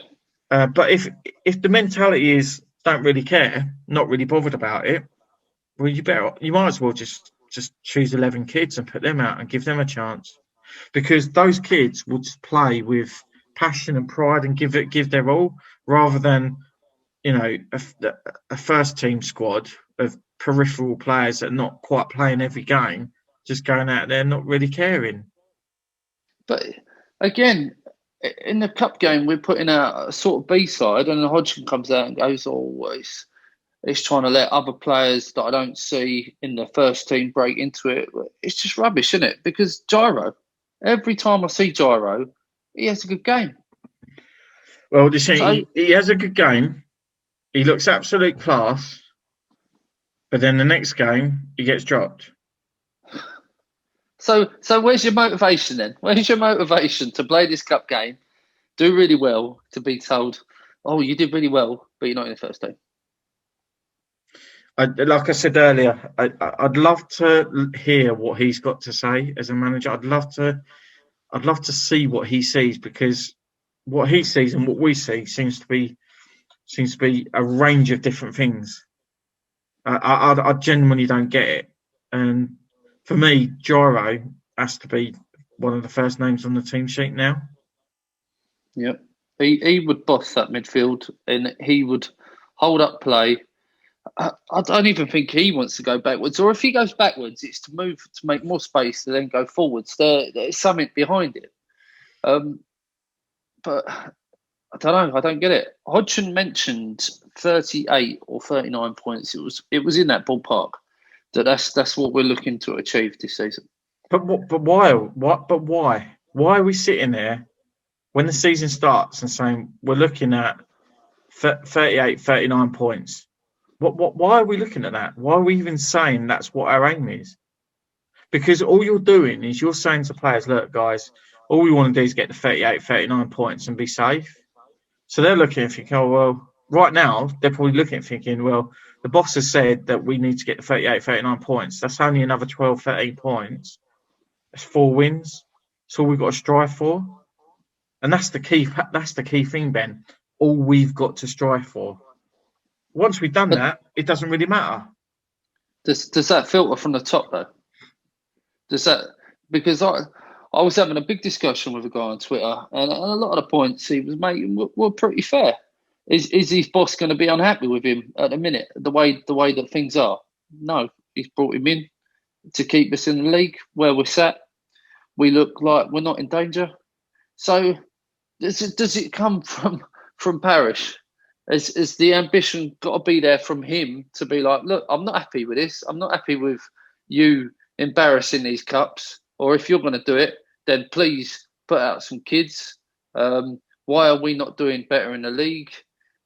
But if the mentality is don't really care, not really bothered about it, well, you might as well just choose 11 kids and put them out and give them a chance, because those kids will just play with passion and pride and give their all, rather than a first team squad of peripheral players that are not quite playing every game, just going out there not really caring. But again, in the cup game, we're putting out a sort of B-side, and Hodgson comes out and goes, it's trying to let other players that I don't see in the first team break into it. It's just rubbish, isn't it? Because Gyro, every time I see Gyro, he has a good game. Well, he has a good game. He looks absolute class. But then the next game, he gets dropped. So where's your motivation then? Where's your motivation to play this cup game, do really well, to be told, oh, you did really well, but you're not in the first team? Like I said earlier, I'd love to hear what he's got to say as a manager. I'd love to see what he sees, because what he sees and what we see seems to be a range of different things. I genuinely don't get it. And for me, Gyro has to be one of the first names on the team sheet now. Yep. He would boss that midfield, and he would hold up play. I don't even think he wants to go backwards. Or if he goes backwards, it's to move to make more space to then go forwards. There's something behind it. But I don't know. I don't get it. Hodgson mentioned 38 or 39 points. It was in that ballpark. That's what we're looking to achieve this season. But why? What? But why? Why are we sitting there when the season starts and saying we're looking at 38, 39 points? Why are we looking at that? Why are we even saying that's what our aim is? Because all you're doing is you're saying to players, look, guys, all we want to do is get the 38, 39 points and be safe. So they're looking and thinking, oh, well, right now, they're probably looking and thinking, well, the boss has said that we need to get the 38, 39 points. That's only another 12, 13 points. That's 4 wins. That's all we've got to strive for. And that's the key thing, Ben. All we've got to strive for. Once we've done that, it doesn't really matter. Does that filter from the top though? Does that, because I was having a big discussion with a guy on Twitter, and a lot of the points he was making were pretty fair. Is his boss going to be unhappy with him at the minute? The way that things are? No, he's brought him in to keep us in the league where we're sat. We look like we're not in danger. So does it come from Parish? Is the ambition got to be there from him to be like, look, I'm not happy with this. I'm not happy with you embarrassing these cups. Or if you're going to do it, then please put out some kids. Why are we not doing better in the league?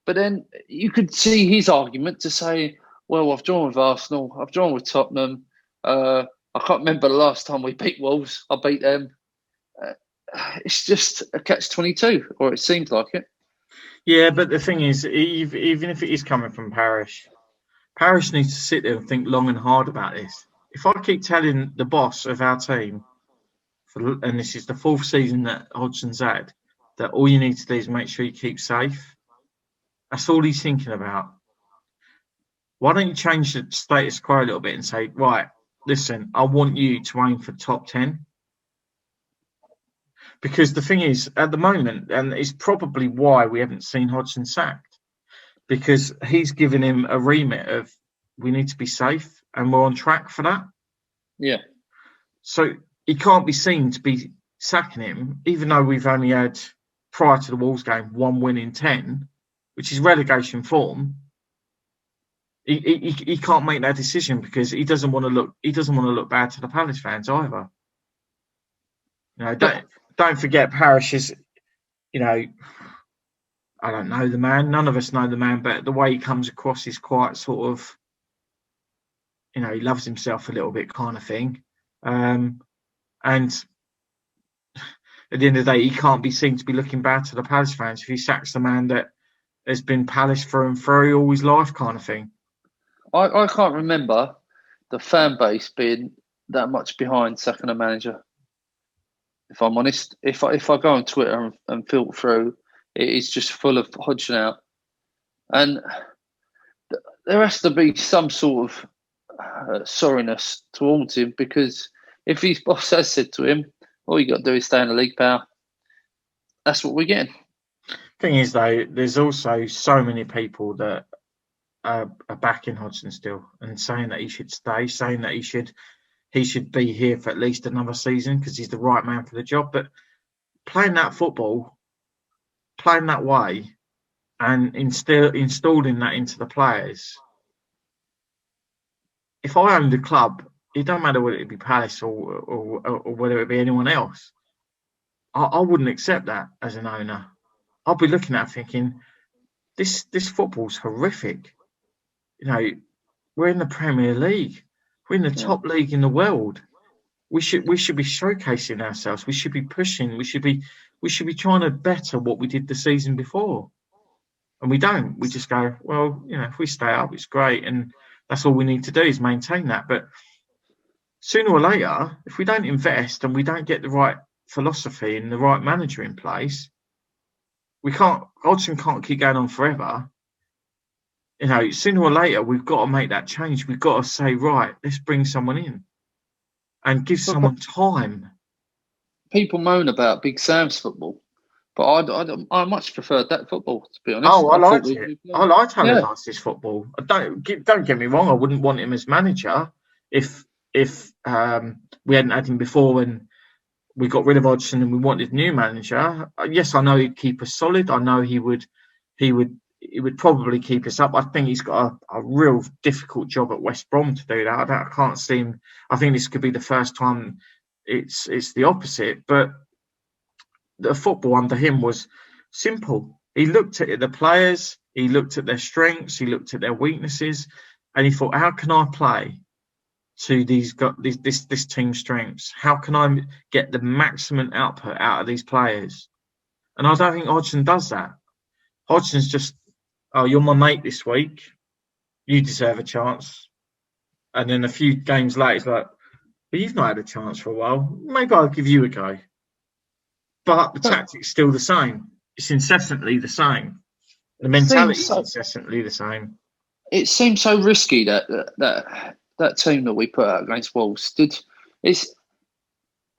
But then you could see his argument to say, well, I've drawn with Arsenal. I've drawn with Tottenham. I can't remember the last time we beat Wolves. I beat them. It's just a catch-22, or it seems like it. Yeah, but the thing is, even if it is coming from Parish needs to sit there and think long and hard about this. If I keep telling the boss of our team, and this is the 4th season that Hodgson's had, that all you need to do is make sure you keep safe, that's all he's thinking about. Why don't you change the status quo a little bit and say, right, listen, I want you to aim for top 10. Because the thing is, at the moment, and it's probably why we haven't seen Hodgson sacked, because he's given him a remit of we need to be safe, and we're on track for that. Yeah. So he can't be seen to be sacking him, even though we've only had, prior to the Wolves game, 1 win in 10, which is relegation form. He can't make that decision because he doesn't want to look bad to the Palace fans either. You know, don't forget Parish is, you know, I don't know the man. None of us know the man, but the way he comes across is quite sort of, you know, he loves himself a little bit kind of thing. And at the end of the day, he can't be seen to be looking bad to the Palace fans if he sacks the man that has been Palace through and through all his life kind of thing. I can't remember the fan base being that much behind sacking a manager. If I'm honest, if I go on Twitter and filter through, it is just full of Hodgson out. And there has to be some sort of sorriness towards him, because if his boss has said to him, all you got to do is stay in the league, pal, that's what we're getting. Thing is, though, there's also so many people that are backing Hodgson still and saying that he should stay, saying that he should be here for at least another season because he's the right man for the job. But playing that football, playing that way, and installing that into the players. If I owned a club, it don't matter whether it be Palace or whether it be anyone else, I wouldn't accept that as an owner. I'll be looking at it thinking, this football's horrific. You know, we're in the Premier League. We're in the top league in the world. We should be showcasing ourselves. We should be pushing. We should be trying to better what we did the season before. And we don't. We just go, well, you know, if we stay up, it's great, and that's all we need to do is maintain that. But sooner or later, if we don't invest and we don't get the right philosophy and the right manager in place, Hodgson can't keep going on forever. You know, sooner or later, we've got to make that change. We've got to say, right, let's bring someone in and give someone time. People moan about Big Sam's football, but I much preferred that football, to be honest. Oh, I liked it. I liked Allardyce's football. Don't get me wrong. I wouldn't want him as manager if we hadn't had him before and we got rid of Hodgson and we wanted a new manager. Yes, I know he'd keep us solid. I know he would probably keep us up. I think he's got a real difficult job at West Brom to do that. I can't see him. I think this could be the first time it's the opposite. But the football under him was simple. He looked at the players, he looked at their strengths, he looked at their weaknesses, and he thought, how can I play to this team's strengths? How can I get the maximum output out of these players? And I don't think Hodgson does that. Hodgson's just, oh, you're my mate this week. You deserve a chance. And then a few games later, it's like, but you've not had a chance for a while. Maybe I'll give you a go. But the tactic's still the same. It's incessantly the same. The mentality is incessantly the same. It seems so risky that team that we put out against Wolves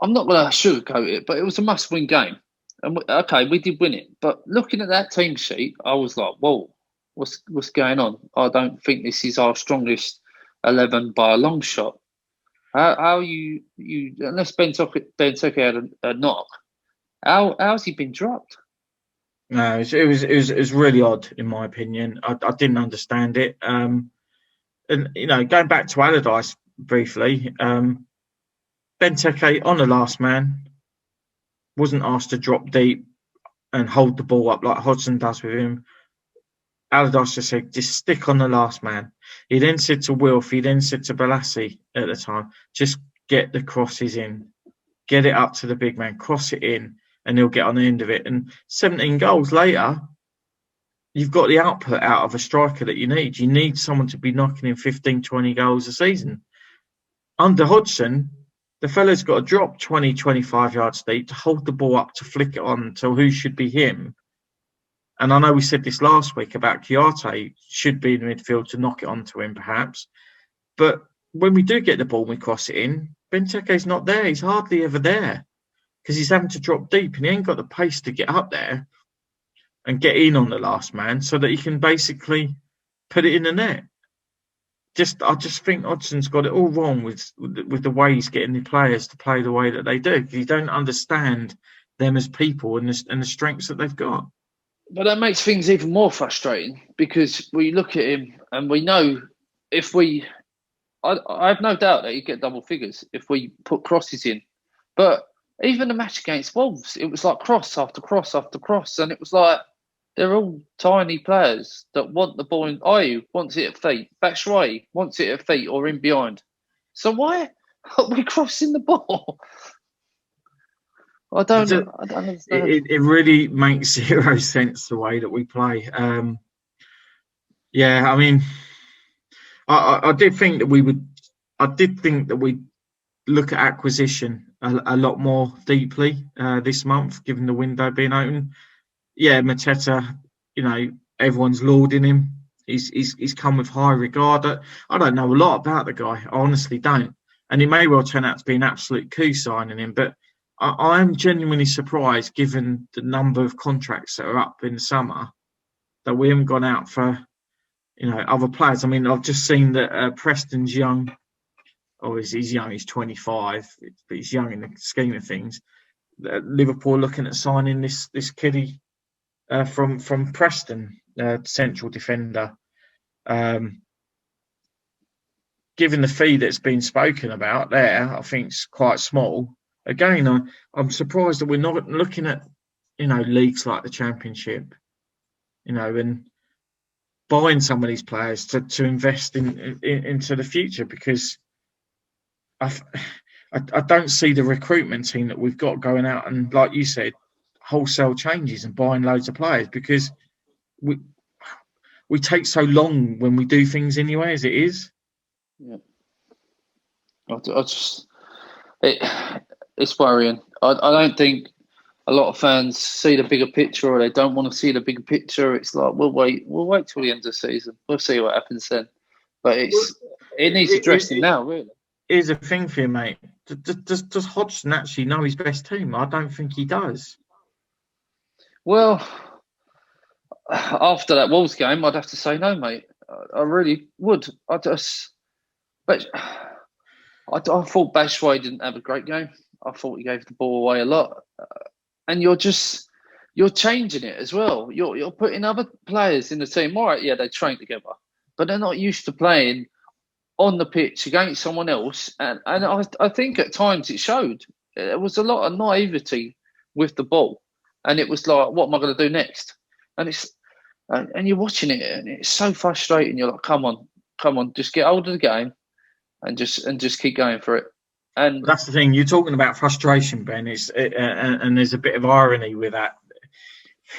I'm not going to sugarcoat it, but it was a must-win game. And we did win it. But looking at that team sheet, I was like, whoa, what's going on? I don't think this is our strongest 11 by a long shot. How you unless Benteke had a knock, how's he been dropped? No, it was really odd in my opinion. I didn't understand it. And going back to Allardyce briefly, Benteke on the last man wasn't asked to drop deep and hold the ball up like Hodgson does with him. Allardyce just said, just stick on the last man. He then said to Wilf, he then said to Balassi at the time, just get the crosses in. Get it up to the big man, cross it in, and he'll get on the end of it. And 17 goals later, you've got the output out of a striker that you need. You need someone to be knocking in 15, 20 goals a season. Under Hodgson, the fella's got to drop 20, 25 yards deep to hold the ball up, to flick it on to who should be him. And I know we said this last week about Chiarte should be in the midfield to knock it onto him, perhaps. But when we do get the ball and we cross it in, Benteke's not there. He's hardly ever there because he's having to drop deep and he ain't got the pace to get up there and get in on the last man so that he can basically put it in the net. I just think Hodgson's got it all wrong with the way he's getting the players to play the way that they do. You don't understand them as people and the strengths that they've got. But that makes things even more frustrating because we look at him and we know I have no doubt that he'd get double figures if we put crosses in. But even the match against Wolves, it was like cross after cross after cross. And it was like, they're all tiny players that want the ball in. Ayew wants it at feet. Batshuayi wants it at feet or in behind. So why are we crossing the ball? I don't understand. It really makes zero sense the way that we play. I mean, I did think that we'd look at acquisition a lot more deeply this month, given the window being open. Yeah, Mateta, everyone's lauding him. He's come with high regard. I don't know a lot about the guy. I honestly don't. And he may well turn out to be an absolute coup signing him. But I am genuinely surprised, given the number of contracts that are up in the summer, that we haven't gone out for, other players. I mean, I've just seen that Preston's young. Oh, he's young. He's 25, but he's young in the scheme of things. Liverpool looking at signing this kiddie from Preston, central defender. Given the fee that's been spoken about there, I think it's quite small. Again, I'm surprised that we're not looking at, leagues like the Championship, and buying some of these players to invest into the future, because I don't see the recruitment team that we've got going out and, like you said, wholesale changes and buying loads of players, because we take so long when we do things anyway, as it is. Yeah, it's worrying. I don't think a lot of fans see the bigger picture, or they don't want to see the bigger picture. It's like, we'll wait till the end of the season. We'll see what happens then. But it needs addressing now, really. Here's a thing for you, mate. Does Hodgson actually know his best team? I don't think he does. Well, after that Wolves game, I'd have to say no, mate. I really would. I thought Batshuayi didn't have a great game. I thought he gave the ball away a lot, and you're changing it as well. You're putting other players in the team. All right, yeah, they train together, but they're not used to playing on the pitch against someone else. And I think at times it showed. There was a lot of naivety with the ball. and it was like, what am I going to do next? And you're watching it, and it's so frustrating. You're like, come on, just get hold of the game, and just keep going for it. And That's the thing. You're talking about frustration, Ben. And there's a bit of irony with that,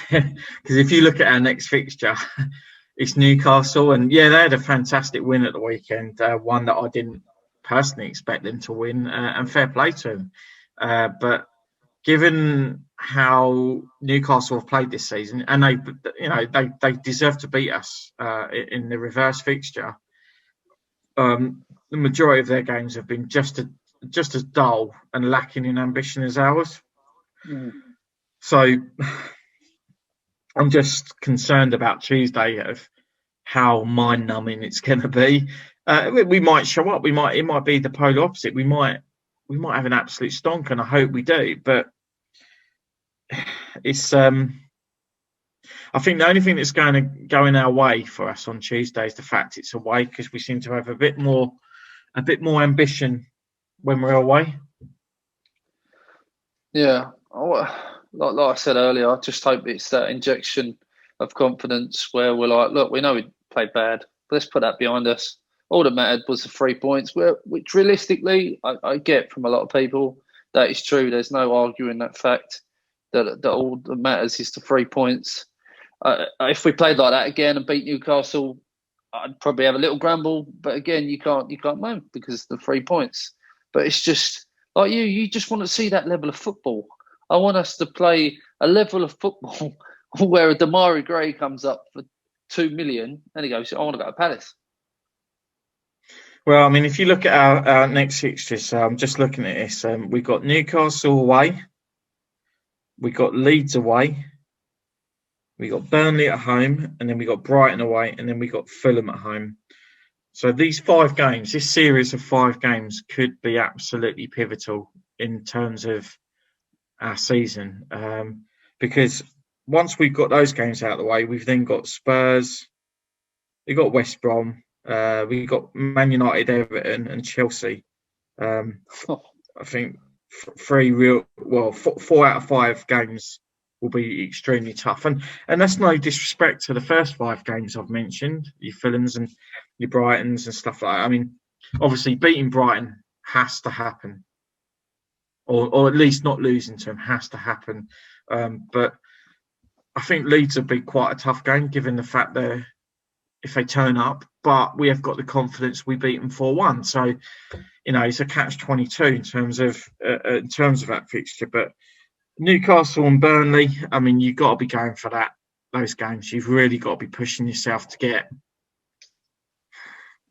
because if you look at our next fixture, it's Newcastle, and yeah, they had a fantastic win at the weekend. One that I didn't personally expect them to win, and fair play to them. But given how Newcastle have played this season, and they deserve to beat us in the reverse fixture. The majority of their games have been just as dull and lacking in ambition as ours. So I'm just concerned about Tuesday of how mind-numbing it's going to be. We might show up. It might be the polar opposite. We might have an absolute stonk, and I hope we do. But it's I think the only thing that's going to go in our way for us on Tuesday is the fact it's away, because we seem to have a bit more ambition when we're away. Yeah, like I said earlier, I just hope it's that injection of confidence where we're like, look, we know we played bad, but let's put that behind us. All that mattered was the 3 points, which realistically, I get from a lot of people that is true. There's no arguing that fact that all that matters is the 3 points. If we played like that again and beat Newcastle, I'd probably have a little grumble. But again, you can't moan because of the 3 points. But it's just like you just want to see that level of football. I want us to play a level of football where a Damari Gray comes up for 2 million and he goes, I want to go to Palace. Well, I mean, if you look at our next fixtures, I'm just looking at this. We've got Newcastle away, we got Leeds away, we got Burnley at home, and then we got Brighton away, and then we got Fulham at home. So these 5 games, this series of 5 games, could be absolutely pivotal in terms of our season, because once we've got those games out of the way, we've then got Spurs, we've got West Brom, we've got Man United, Everton, and Chelsea. I think 4 out of 5 games will be extremely tough, and that's no disrespect to the first 5 games I've mentioned, your Fulhams and your Brightons and stuff like that. I mean, obviously beating Brighton has to happen, or at least not losing to them has to happen. But I think Leeds will be quite a tough game, given the fact that if they turn up, but we have got the confidence we beat them 4-1. So, it's a catch-22 in terms of that fixture. But Newcastle and Burnley, I mean, you've got to be going for those games. You've really got to be pushing yourself to get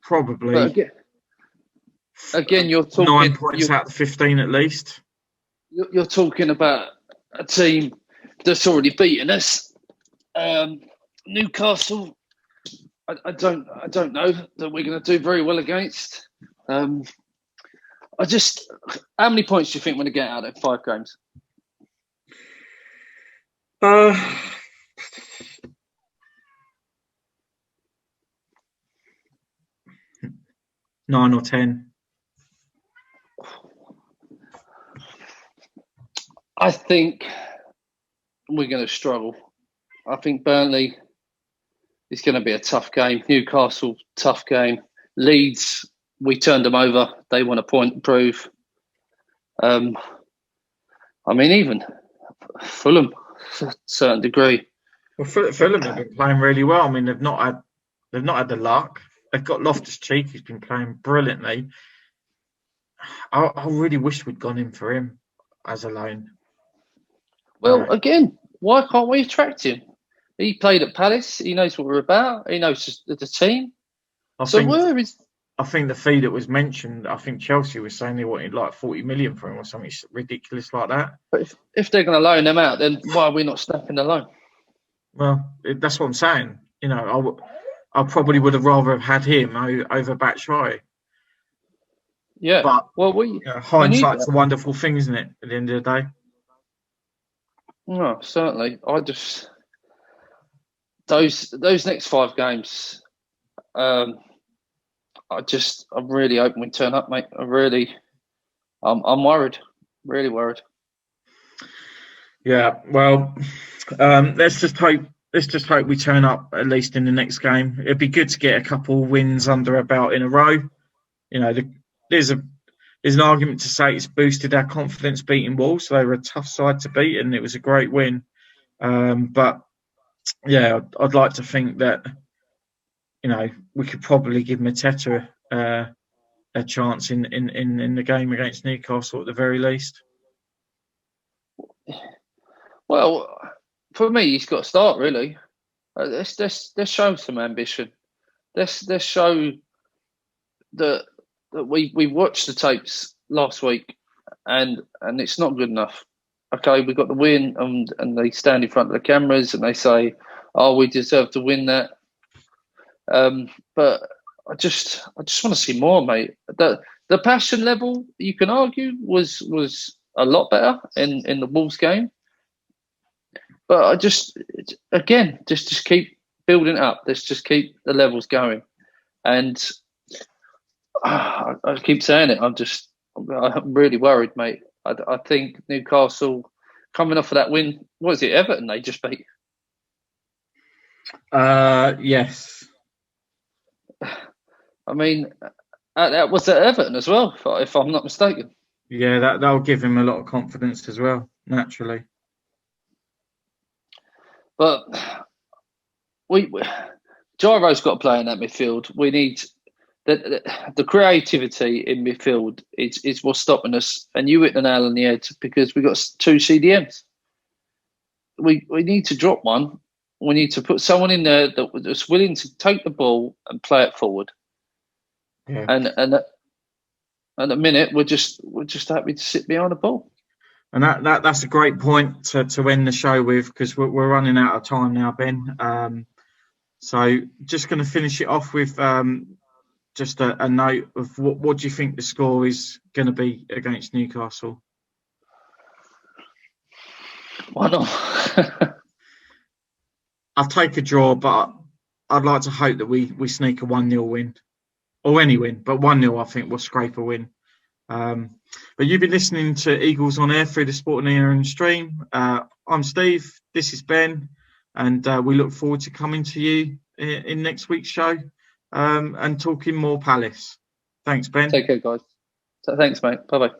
probably again, you're talking 9 points out of 15 at least. You're talking about a team that's already beaten us. Newcastle, I don't know that we're going to do very well against. How many points do you think we're going to get out of 5 games? 9 or 10. I think we're going to struggle. I think Burnley is going to be a tough game. Newcastle, tough game. Leeds, we turned them over. They want a point to prove. I mean, even Fulham, to a certain degree. Well, Fulham have been playing really well. I mean, they've not had the luck. They've got Loftus-Cheek, who's been playing brilliantly. I really wish we'd gone in for him as a loan. Well, again, why can't we attract him? He played at Palace. He knows what we're about. He knows the team. I think the fee that was mentioned, I think Chelsea was saying they wanted like 40 million for him or something ridiculous like that. But if they're going to loan him out, then why are we not snapping the loan? Well, that's what I'm saying. I probably would have rather have had him over Batshuayi. Yeah. But hindsight's a a wonderful thing, isn't it? At the end of the day. No, certainly. Those next 5 games, I'm really hoping we turn up, mate. I'm worried, really worried. Yeah, well, let's just hope. Let's just hope we turn up at least in the next game. It'd be good to get a couple of wins under our belt in a row. You know, there's a there's an argument to say it's boosted our confidence beating Wolves. So they were a tough side to beat, and it was a great win. But yeah, I'd like to think that we could probably give Mateta a chance in the game against Newcastle at the very least. Well, for me, he's got to start really. Let's show some ambition. Let's show that we watched the tapes last week, and it's not good enough. Okay, we got the win, and they stand in front of the cameras and they say, "Oh, we deserve to win that." But I just want to see more, mate. The passion level, you can argue, was a lot better in the Wolves game. But I just keep building up. Let's just keep the levels going. And I keep saying it. I'm really worried, mate. I think Newcastle coming off of that win. What is it? Everton they just beat. Yes. I mean, that was at Everton as well, if I'm not mistaken. Yeah, that'll give him a lot of confidence as well, naturally. But Gyro's got to play in that midfield. We need the creativity in midfield is what's stopping us. And you hit the nail on the head because we got two CDMs. We need to drop one. We need to put someone in there that's willing to take the ball and play it forward. Yeah. And at the minute we're just happy to sit behind the ball. And that's a great point to end the show with, because we're running out of time now, Ben. So just going to finish it off with just a note of what do you think the score is going to be against Newcastle? Why not? I'll take a draw, but I'd like to hope that we sneak a 1-0 win, or any win, but 1-0 I think we'll scrape a win. But you've been listening to Eagles on Air through the Sportanarium stream. I'm Steve, this is Ben, and we look forward to coming to you in next week's show and talking more Palace. Thanks, Ben. Take care, guys. Thanks, mate. Bye-bye.